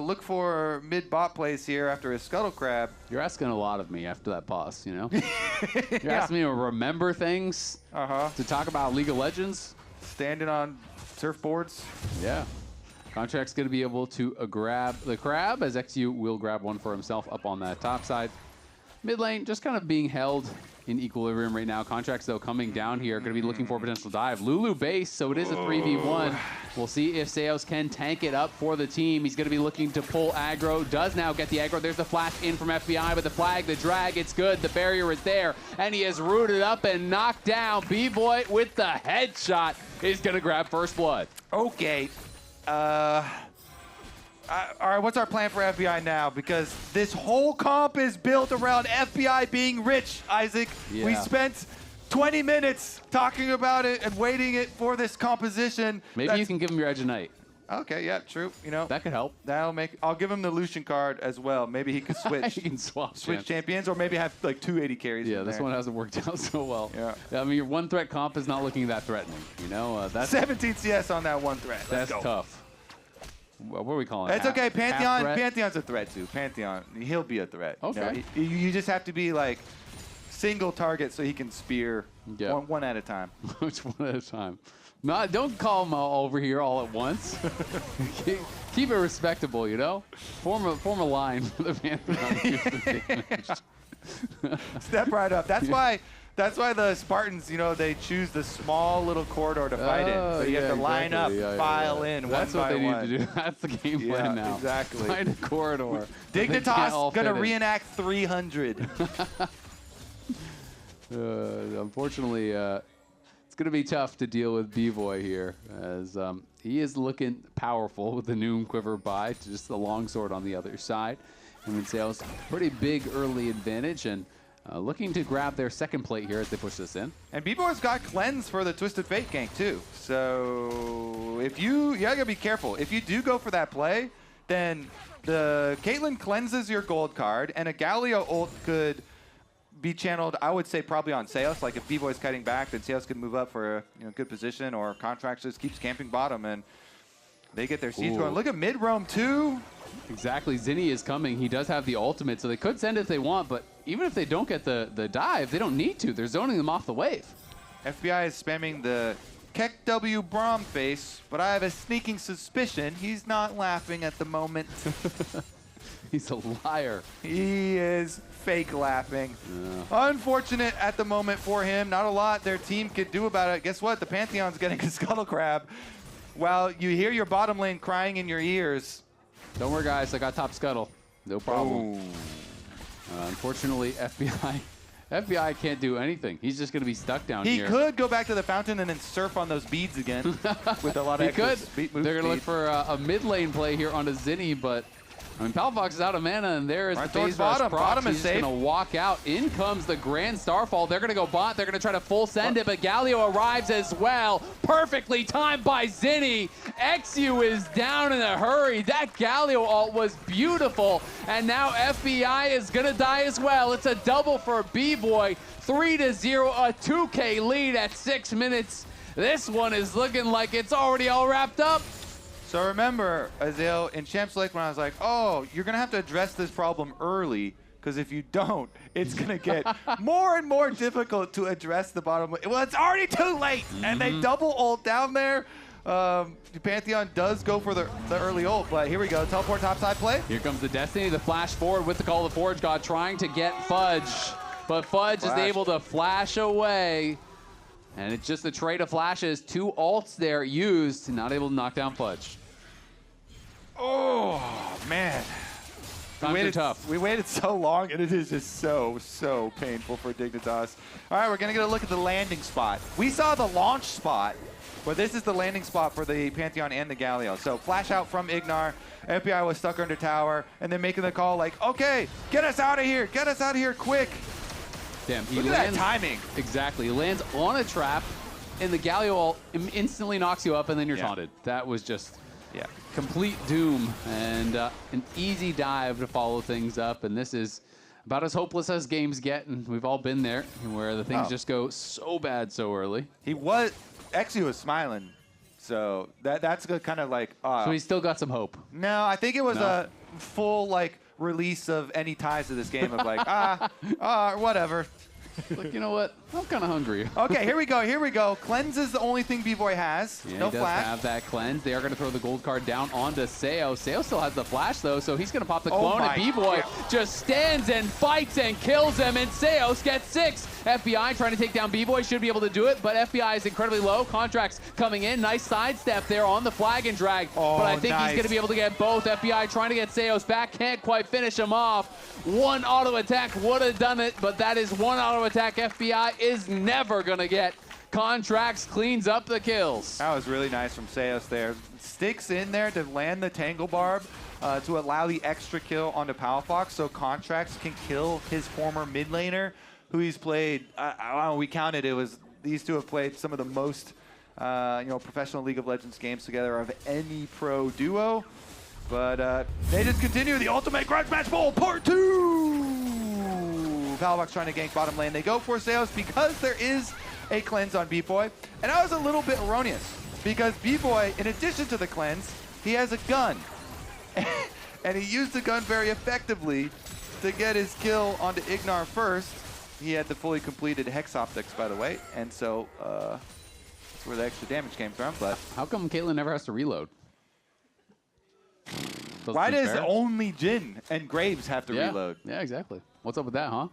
look for mid bot plays here after his Scuttle Crab. You're asking a lot of me after that pause, you know. You're asking me to remember things. To talk about League of Legends. Standing on surfboards. Yeah. Contract's going to be able to grab the crab, as XU will grab one for himself up on that top side. Mid lane just kind of being held in equilibrium right now. Contracts, though, coming down here, going to be looking for a potential dive. Lulu base, so it is a 3v1. We'll see if Seos can tank it up for the team. He's going to be looking to pull aggro. Does now get the aggro. There's the flash in from FBI, but the flag, the drag, it's good. The barrier is there, and he is rooted up and knocked down. B-Boy with the headshot is going to grab first blood. Okay. All right, what's our plan for FBI now? Because this whole comp is built around FBI being rich, Isaac. Yeah. We spent 20 minutes talking about it and waiting it for this composition. Maybe you can give him your Edge of Night. Okay, yeah, true. You know, That could help. that'll make. I'll give him the Lucian card as well. Maybe he could switch. He can swap champions, or maybe have like 280 carries. Yeah, in this there. one hasn't worked out so well. Yeah. I mean, your one threat comp is not looking that threatening. You know, that's 17 CS on that one threat. Let's that's go. tough. What are we calling it? It's okay. Pantheon. Half threat? Pantheon's a threat too. Pantheon. He'll be a threat. Okay. You know, you just have to be like single target so he can spear Yeah. one at a time. Which one at a time? Don't call them all over here all at once. keep it respectable, you know. Form a line for the Pantheon. Step right up. That's why. That's why the Spartans, you know, they choose the small little corridor to fight in. So you have to line up, file in, That's one what by they one. need to do. That's the game plan now. Exactly. Find a corridor. They can't all Dignitas gonna fit in. reenact 300. Unfortunately, it's going to be tough to deal with B-Boy here, as he is looking powerful with the Noom Quiver by to just the longsword on the other side. I mean, Sales, pretty big early advantage, and looking to grab their second plate here as they push this in. And B-Boy's got cleanse for the Twisted Fate gank too. So if you gotta be careful. If you do go for that play, then the Caitlyn cleanses your gold card, and a Galio ult could be channeled, I would say, probably on Seos. Like if B-Boy's cutting back, then Seos could move up for a good position, or Contracts just keeps camping bottom, and they get their siege going. Look at mid-roam too. Exactly. Zinni is coming. He does have the ultimate, so they could send it if they want, but even if they don't get the dive, they don't need to. They're zoning them off the wave. FBI is spamming the Keck W Braum face, but I have a sneaking suspicion he's not laughing at the moment. He's a liar. He is fake laughing. Yeah. Unfortunate at the moment for him. Not a lot their team could do about it. Guess what? The Pantheon's getting a Scuttle Crab. While you hear your bottom lane crying in your ears. Don't worry, guys. I got top scuttle. No problem. Unfortunately, FBI can't do anything. He's just going to be stuck down here. He could go back to the fountain and then surf on those beads again with a lot of extra speed. They're going to look for a mid lane play here on a Zinni, but I mean, Palafox is out of mana, and there is the phase rush proc. Bottom is He's safe. going to walk out. In comes the Grand Starfall. They're going to go bot. They're going to try to full send it, but Galio arrives as well. Perfectly timed by Zinni. XU is down in a hurry. That Galio ult was beautiful, and now FBI is going to die as well. It's a double for B-Boy. 3-0, a 2K lead at 6 minutes. This one is looking like it's already all wrapped up. So remember, Azale, in Champ Select when I was like, oh, you're going to have to address this problem early, because if you don't, it's going to get more and more difficult to address the bottom. Well, it's already too late, and they double ult down there. Pantheon does go for the early ult, but here we go. Teleport topside play. Here comes the Destiny, the flash forward with the Call of the Forge God, trying to get Fudge. But Fudge is able to flash away. And it's just a trade of flashes. 2 ults there used, not able to knock down Fudge. Oh, man. Times are tough. We waited so long, and it is just so painful for Dignitas. All right, we're going to get a look at the landing spot. We saw the launch spot, but this is the landing spot for the Pantheon and the Galio. So flash out from Ignar. FBI was stuck under tower, and then making the call like, okay, get us out of here. Get us out of here quick. Damn, he Look at that timing. Exactly. He lands on a trap, and the Galio ult instantly knocks you up, and then you're taunted. That was just complete doom, and an easy dive to follow things up. And this is about as hopeless as games get, and we've all been there, where the things just go so bad so early. Exy was smiling, so that's good, kind of like. So he's still got some hope. No, I think it was a full release of any ties to this game of like whatever. Like, you know what? I'm kind of hungry. Okay, here we go. Cleanse is the only thing B-Boy has. Yeah, no he does flash. have that cleanse. They are going to throw the gold card down onto Seo. Seo still has the flash, though, so he's going to pop the clone, and B-Boy just stands and fights and kills him, and Seos gets 6. FBI trying to take down B-Boy, should be able to do it, but FBI is incredibly low. Contracts coming in. Nice sidestep there on the flag and drag, but I think he's going to be able to get both. FBI trying to get Seos back, can't quite finish him off. One auto attack would have done it, but that is one auto attack FBI is never going to get. Contracts cleans up the kills. That was really nice from Seos there. Sticks in there to land the Tangle Barb to allow the extra kill onto Palafox, so Contracts can kill his former mid laner, who he's played. We counted, it was these two have played some of the most professional League of Legends games together of any pro duo. But they just continue the Ultimate Grudge Match Bowl Part 2. Palafox trying to gank bottom lane. They go for Seos because there is a cleanse on B-Boy. And I was a little bit erroneous because B-Boy, in addition to the cleanse, he has a gun. And he used the gun very effectively to get his kill onto Ignar first. He had the fully completed Hex Optics, by the way. And so that's where the extra damage came from. But how come Caitlyn never has to reload? Why does only Jhin and Graves have to reload? Yeah, exactly. What's up with that, huh?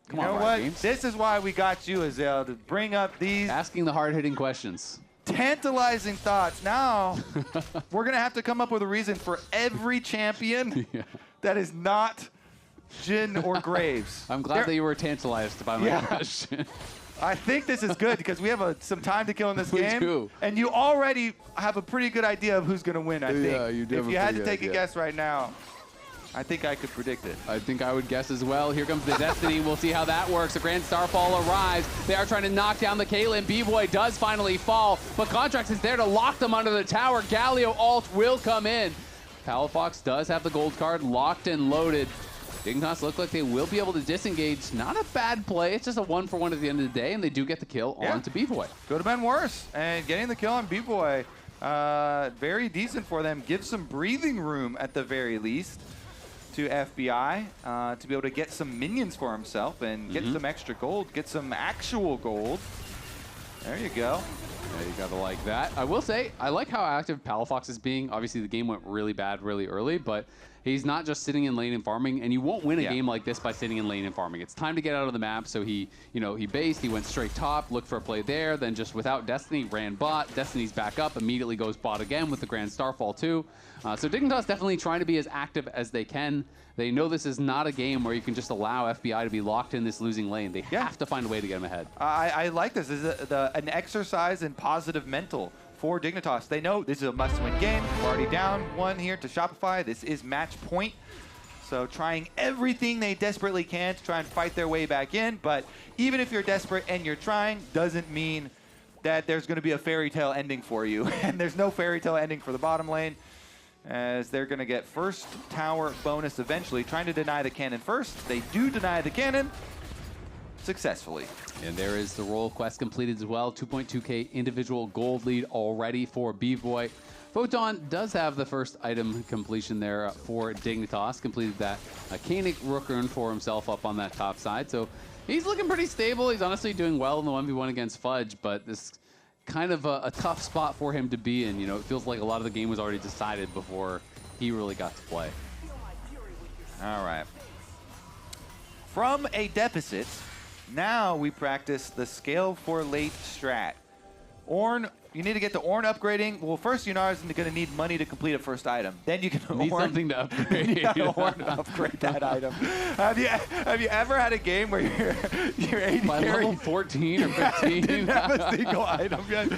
Come on, you know what? Games. This is why we got you, Azale, to bring up these asking the hard-hitting questions. Tantalizing thoughts. Now, we're going to have to come up with a reason for every champion that is not Jhin or Graves. I'm glad that you were tantalized by my question. I think this is good because we have some time to kill in this game. Do. And you already have a pretty good idea of who's going to win, I think. Yeah, you do. If you had to take a guess right now, I think I could predict it. I think I would guess as well. Here comes the Destiny. We'll see how that works. The Grand Starfall arrives. They are trying to knock down the Caitlyn. B-Boy does finally fall, but Contracts is there to lock them under the tower. Galio ult will come in. Palafox does have the gold card locked and loaded. Dignitas look like they will be able to disengage. Not a bad play. It's just a 1-for-1 at the end of the day, and they do get the kill onto B-Boy. Could have been worse. And getting the kill on B-Boy, very decent for them. Gives some breathing room at the very least to FBI to be able to get some minions for himself and get some extra gold, get some actual gold. There you go. Yeah, you gotta like that. I will say, I like how active Palafox is being. Obviously, the game went really bad really early, but he's not just sitting in lane and farming, and you won't win a game like this by sitting in lane and farming. It's time to get out of the map, so he based, he went straight top, looked for a play there, then just without Destiny, ran bot. Destiny's back up, immediately goes bot again with the Grand Starfall too. So Dignitas definitely trying to be as active as they can. They know this is not a game where you can just allow FBI to be locked in this losing lane. They have to find a way to get them ahead. I like this. This is an exercise in positive mental for Dignitas. They know this is a must-win game. We're already down 1 here to Shopify. This is match point. So trying everything they desperately can to try and fight their way back in. But even if you're desperate and you're trying, doesn't mean that there's going to be a fairy tale ending for you. And there's no fairy tale ending for the bottom lane, as they're going to get first tower bonus eventually. Trying to deny the cannon first. They do deny the cannon. successfully. And there is the role quest completed as well. 2.2K individual gold lead already for B-Boy. Photon does have the first item completion there for Dignitas. Completed that Koenig Rookern for himself up on that top side. So he's looking pretty stable. He's honestly doing well in the 1v1 against Fudge, but this kind of a tough spot for him to be in. You know, it feels like a lot of the game was already decided before he really got to play. All right. From a deficit, now we practice the scale for late strat. Ornn, you need to get the Ornn upgrading. Well, first, Yunar's going to need money to complete a first item. Then you can Need something to upgrade. You got Ornn to upgrade that item. Have you ever had a game where you're 80 By carry? level 14 or 15? Didn't have a single item yet.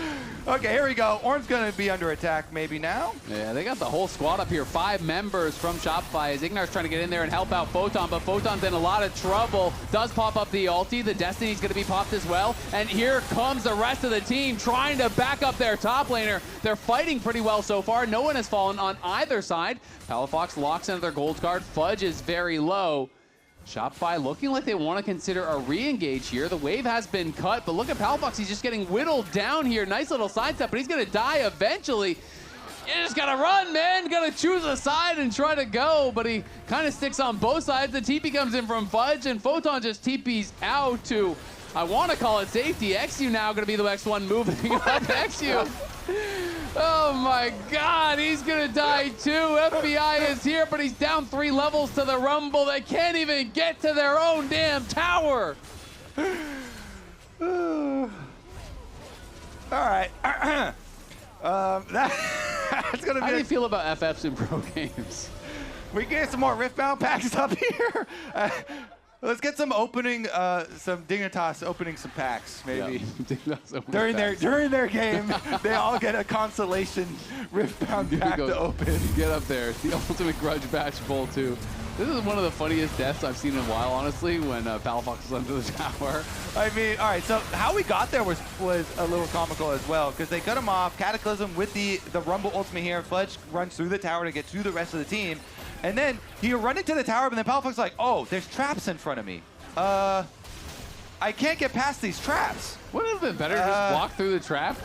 Okay, here we go. Ornn's going to be under attack maybe now. Yeah, they got the whole squad up here. 5 members from Shopify as Ignar's trying to get in there and help out Photon, but Photon's in a lot of trouble. Does pop up the ulti. The Destiny's going to be popped as well. And here comes the rest of the team trying to back up their top laner. They're fighting pretty well so far. No one has fallen on either side. Palafox locks into their gold card. Fudge is very low. Shopify looking like they want to consider a re-engage here. The wave has been cut, but look at Palafox. He's just getting whittled down here. Nice little sidestep, but he's going to die eventually. You just got to run, man. Got to choose a side and try to go, but he kind of sticks on both sides. The TP comes in from Fudge, and Photon just TPs out to, I want to call it safety. XU now going to be the next one moving up. XU. Oh my God, he's gonna die too. FBI is here, but he's down 3 levels to the Rumble. They can't even get to their own damn tower. All right. That's gonna be. How do you feel about FFs in pro games? We can get some more Riftbound packs up here. Let's get some opening, some Dignitas opening some packs, maybe. Yeah. During their game, they all get a consolation Riftbound pack to open. Get up there. The ultimate grudge batch bowl too. This is one of the funniest deaths I've seen in a while, honestly, when Palafox was under the tower. I mean, all right, so how we got there was a little comical as well, because they cut him off. Cataclysm with the Rumble ultimate here. Fudge runs through the tower to get to the rest of the team. And then he run into the tower, but then Palafox is like, oh, there's traps in front of me. I can't get past these traps. Wouldn't it have been better to just walk through the trap?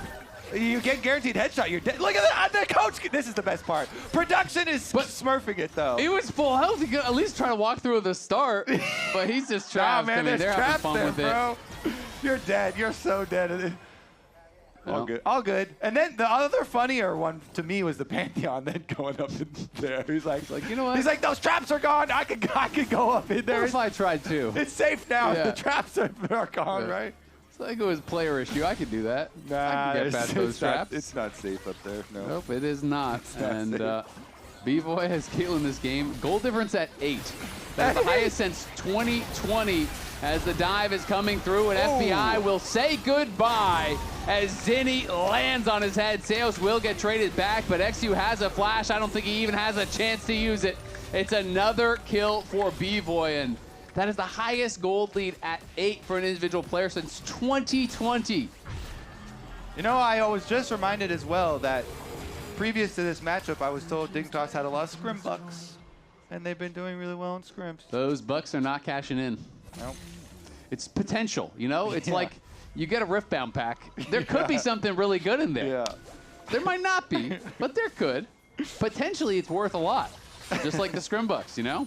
You get guaranteed headshot. You're dead. Look at that. The coach. This is the best part. Production is smurfing it, though. He was full health. He could at least try to walk through the start, but he's just trapped. Nah, man, I mean, they're having traps fun there, with bro. it. You're dead. You're so dead. All Well. good. All good. And then the other funnier one to me was the Pantheon then going up in there. He's like, you know what? He's like, those traps are gone. I could go up in there. What if I tried too? It's safe now. Yeah. The traps are gone, Yeah. right? It's like it was player issue. I could do that. Nah, I can get past those traps. It's not safe up there. No. Nope, it is not. not And safe. B-Boy has killing this game. Goal difference at 8. That's the highest since 2020 as the dive is coming through, and FBI will say goodbye as Zinni lands on his head. Seos will get traded back, but XU has a flash. I don't think he even has a chance to use it. It's another kill for B-Boy, and that is the highest gold lead at 8 for an individual player since 2020. You know, I was just reminded as well that previous to this matchup, I was told Dignitas had a lot of scrim bucks, and they've been doing really well in scrims. Those bucks are not cashing in. Nope. It's potential, you know? It's Yeah. like you get a Riftbound pack. There could be something really good in there. Yeah. There might not be, but there could. Potentially, it's worth a lot. Just like the Scrim Bucks, you know?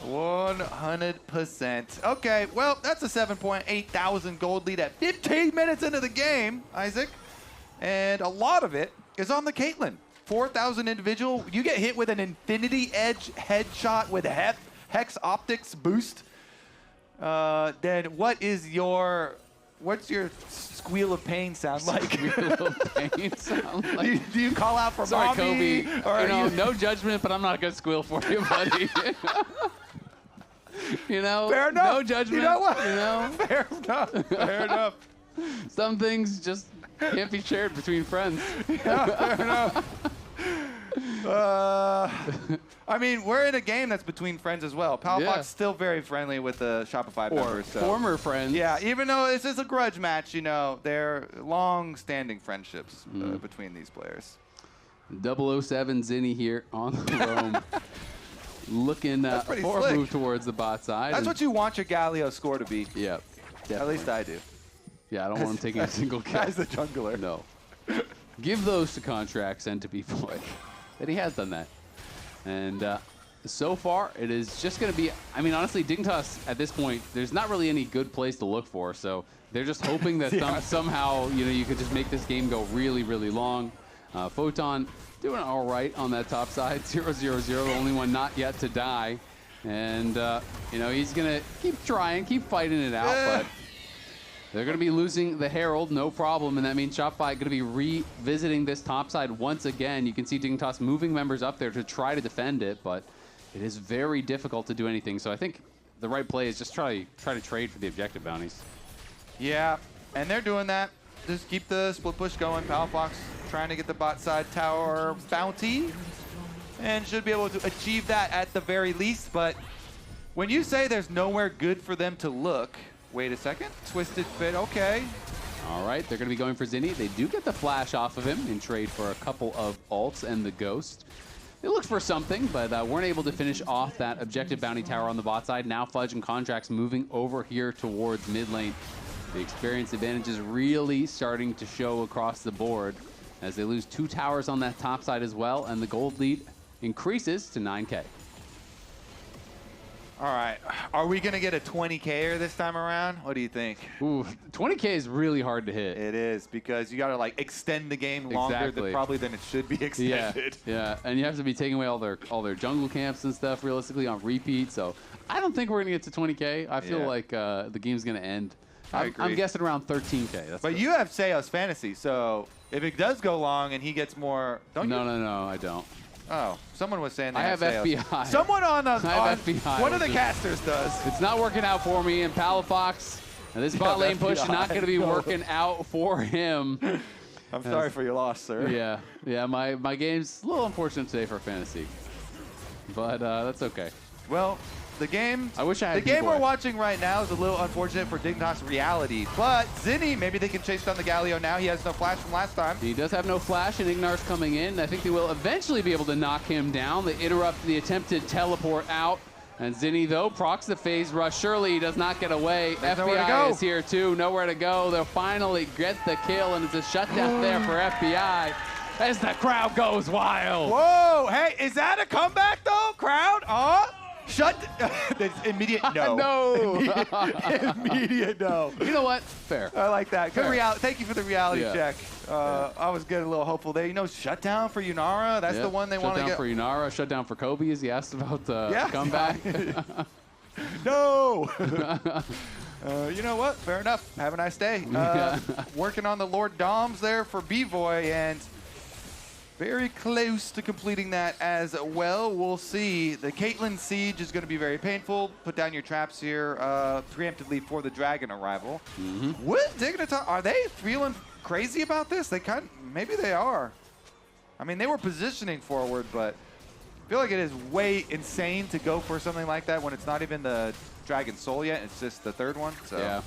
100%. Okay, well, that's a 7.8 thousand gold lead at 15 minutes into the game, Isaac. And a lot of it is on the Caitlyn. 4,000 individual. You get hit with an Infinity Edge headshot with Hex Optics boost. Then what's your squeal of pain sound like? Squeal of pain sound like. Do you call out for Sorry, mommy? Kobe. Or You know, you... no judgment, but I'm not going to squeal for you, buddy. You know? Fair enough. No judgment. You know what? You know? Fair enough. Fair enough. Some things just can't be shared between friends. Yeah, fair enough. I mean, we're in a game that's between friends as well. Palafox Yeah. still very friendly with the Shopify Or members. So. former friends. Yeah, even though this is a grudge match, you know, they're long-standing friendships between these players. 007 Zinni here on the roam. Looking pretty for slick. a move towards the bot side. That's and- what you want your Galio score to be. Yeah. At least I do. Yeah, I don't want him taking a single kill. As the jungler. No. Give those to Contracts and to B-Boy. And he has done that. And so far, it is just going to be, I mean, honestly, Dignitas at this point, there's not really any good place to look for. So they're just hoping that somehow, you could just make this game go really, really long. Photon doing all right on that top side. 0-0-0, the only one not yet to die. And, he's going to keep trying, keep fighting it out. But they're going to be losing the Herald, no problem. And that means Shopify going to be revisiting this top side once again. You can see Dignitas moving members up there to try to defend it. But it is very difficult to do anything. So I think the right play is just try to trade for the objective bounties. Yeah, and they're doing that. Just keep the split push going. Palafox trying to get the bot side tower bounty. And should be able to achieve that at the very least. But when you say there's nowhere good for them to look, wait a second. Twisted Fit, okay. All right, they're going to be going for Zinni. They do get the flash off of him in trade for a couple of ults and the Ghost. They looked for something, but weren't able to finish off that objective bounty tower on the bot side. Now Fudge and Contracts moving over here towards mid lane. The experience advantage is really starting to show across the board as they lose 2 towers on that top side as well, and the gold lead increases to 9K. All right, are we gonna get a 20K-er this time around? What do you think? Ooh, 20K is really hard to hit. It is, because you gotta like extend the game longer than it should be extended. Yeah, and you have to be taking away all their jungle camps and stuff realistically on repeat. So I don't think we're gonna get to 20K. I feel like the game's gonna end. I'm guessing around 13K. But you have Seos Fantasy, so if it does go long and he gets more, don't you? No, I don't. Oh, someone was saying they I have FBI. Someone on FBI. one of the casters does. It's not working out for me, and Palafox, and this bot lane push is not going to be working out for him. I'm sorry for your loss, sir. Yeah, my game's a little unfortunate today for fantasy, but that's okay. Well, the game we're watching right now is a little unfortunate for Dignitas reality, but Zinni, maybe they can chase down the Galio now. He has no flash from last time. He does have no flash, and Ignar's coming in. I think they will eventually be able to knock him down. They interrupt the attempted teleport out, and Zinni, though, procs the phase rush. Surely he does not get away. FBI is here, too. Nowhere to go. They'll finally get the kill, and it's a shutdown there for FBI as the crowd goes wild. Whoa, hey, is that a comeback, though, crowd? Immediate no. No. Immediate no. You know what? Fair. I like that. Good reality. Thank you for the reality check. Yeah. I was getting a little hopeful there. Shutdown for Yunara. That's the one they want to get. Shutdown for Yunara. Shutdown for Kobe, as he asked about the comeback. No. You know what? Fair enough. Have a nice day. Working on the Lord Doms there for B-Boy, and very close to completing that as well. We'll see. The Caitlyn siege is going to be very painful. Put down your traps here preemptively for the Dragon arrival. What Dignitas, are they feeling crazy about this? Maybe they are. I mean, they were positioning forward, but I feel like it is way insane to go for something like that when it's not even the Dragon Soul yet. It's just the third one. So.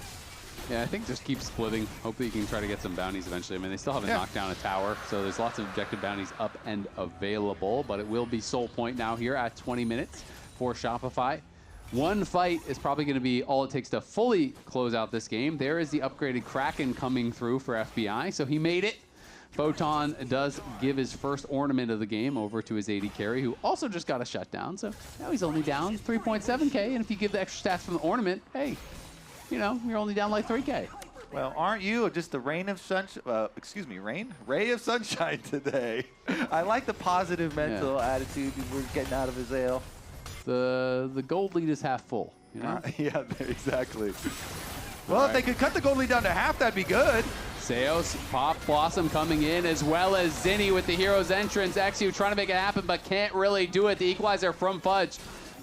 Yeah, I think just keep splitting. Hopefully you can try to get some bounties eventually. I mean, they still haven't knocked down a tower, so there's lots of objective bounties up and available, but it will be Soul Point now here at 20 minutes for Shopify. One fight is probably going to be all it takes to fully close out this game. There is the upgraded Kraken coming through for FBI, so he made it. Photon does give his first ornament of the game over to his AD carry, who also just got a shutdown, so now he's only down 3.7K, and if you give the extra stats from the ornament, hey, you're only down like 3K. Well, aren't you just the ray of sunshine today? I like the positive mental attitude we're getting out of his ale. The gold lead is half full, yeah, exactly. Well, if they could cut the gold lead down to half, that'd be good. Seos, Pop, Blossom coming in, as well as Zinni with the hero's entrance. XU trying to make it happen, but can't really do it. The equalizer from Fudge.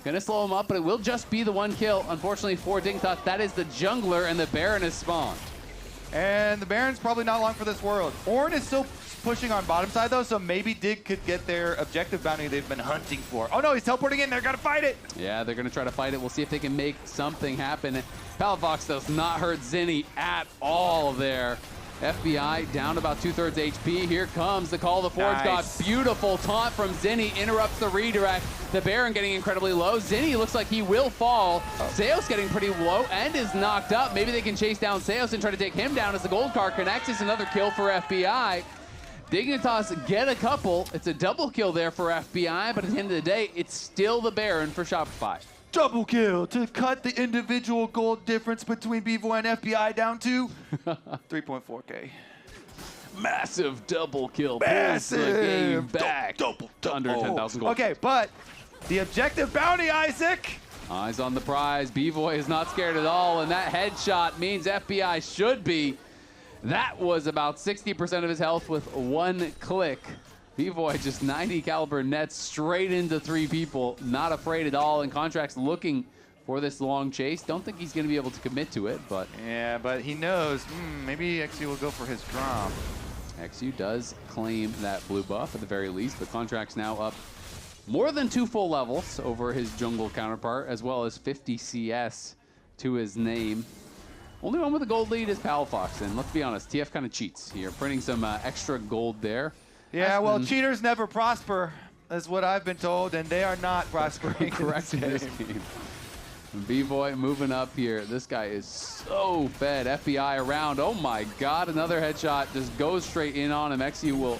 Gonna slow him up, but it will just be the one kill. Unfortunately for Dignitas, that is the jungler, and the Baron is spawned. And the Baron's probably not long for this world. Ornn is still pushing on bottom side, though, so maybe Dig could get their objective bounty they've been hunting for. Oh, no, he's teleporting in. They're gonna fight it. Yeah, they're gonna try to fight it. We'll see if they can make something happen. Palafox does not hurt Zinni at all there. FBI down about 2/3 HP. Here comes the Call of the Forge God. Nice. Beautiful taunt from Zinni, interrupts the redirect. The Baron getting incredibly low. Zinni looks like he will fall. Seos getting pretty low and is knocked up. Maybe they can chase down Seos and try to take him down as the gold card connects. It's another kill for FBI. Dignitas get a couple. It's a double kill there for FBI, but at the end of the day, it's still the Baron for Shopify. Double kill to cut the individual gold difference between B-Boy and FBI down to 3.4K. Massive double kill. Pulls the game back Double. to under 10,000 gold. Okay, but the objective bounty, Isaac. Eyes on the prize. B-Boy is not scared at all, and that headshot means FBI should be. That was about 60% of his health with one click. B-Boy just 90 caliber nets straight into 3 people. Not afraid at all, and Contract's looking for this long chase. Don't think he's going to be able to commit to it, but... Yeah, but he knows, maybe XU will go for his drop. XU does claim that blue buff at the very least, but Contract's now up more than 2 full levels over his jungle counterpart, as well as 50 CS to his name. Only one with a gold lead is Palafox, and let's be honest, TF kind of cheats here, printing some extra gold there. Yeah, well, cheaters never prosper, is what I've been told, and they are not prospering. Correct in this game. B-Boy moving up here. This guy is so fed. FBI around. Oh my God, another headshot just goes straight in on him. XU will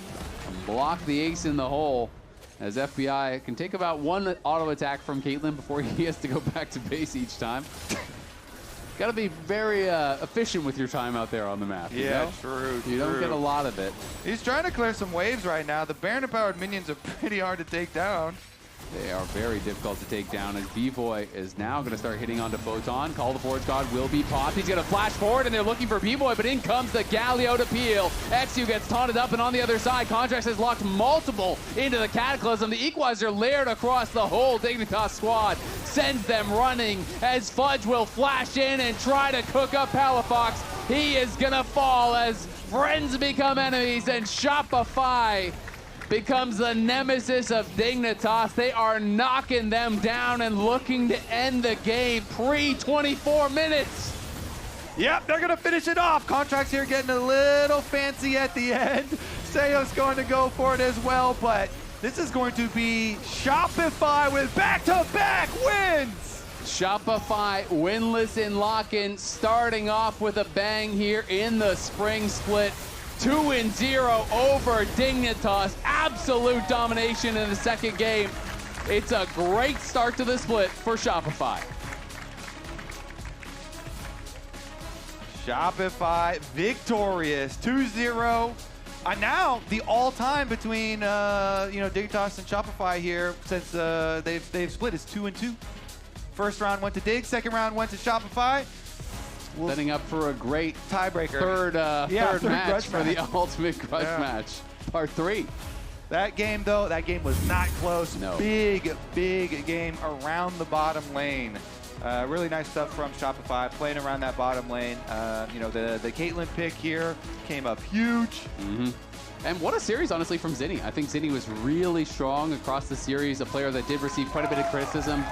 block the ace in the hole, as FBI can take about 1 auto attack from Caitlyn before he has to go back to base each time. Got to be very efficient with your time out there on the map. Yeah, you know? true. You don't get a lot of it. He's trying to clear some waves right now. The Baron-empowered minions are pretty hard to take down. They are very difficult to take down, as B-Boy is now going to start hitting onto Photon. Call the Forge God will be popped. He's going to flash forward, and they're looking for B-Boy, but in comes the Galio to peel. XU gets taunted up, and on the other side, Contracts has locked multiple into the Cataclysm. The Equalizer layered across the whole Dignitas squad. Sends them running as Fudge will flash in and try to cook up Palafox. He is going to fall as friends become enemies, and Shopify becomes the nemesis of Dignitas. They are knocking them down and looking to end the game pre-24 minutes. Yep, they're going to finish it off. Contracts here getting a little fancy at the end. Seo's going to go for it as well, but this is going to be Shopify with back-to-back wins. Shopify winless in lock-in, starting off with a bang here in the spring split. 2-0 over Dignitas. Absolute domination in the second game. It's a great start to the split for Shopify. Shopify victorious, 2-0. Now the all-time between Dignitas and Shopify here, since they've split, is 2-2. First round went to Dig, second round went to Shopify. Setting up for a great tiebreaker. Third match for the ultimate grudge match. Part 3. That game, though, was not close. No. Big game around the bottom lane. Really nice stuff from Shopify, playing around that bottom lane. The Caitlyn pick here came up huge. And what a series, honestly, from Zinni. I think Zinni was really strong across the series, a player that did receive quite a bit of criticism.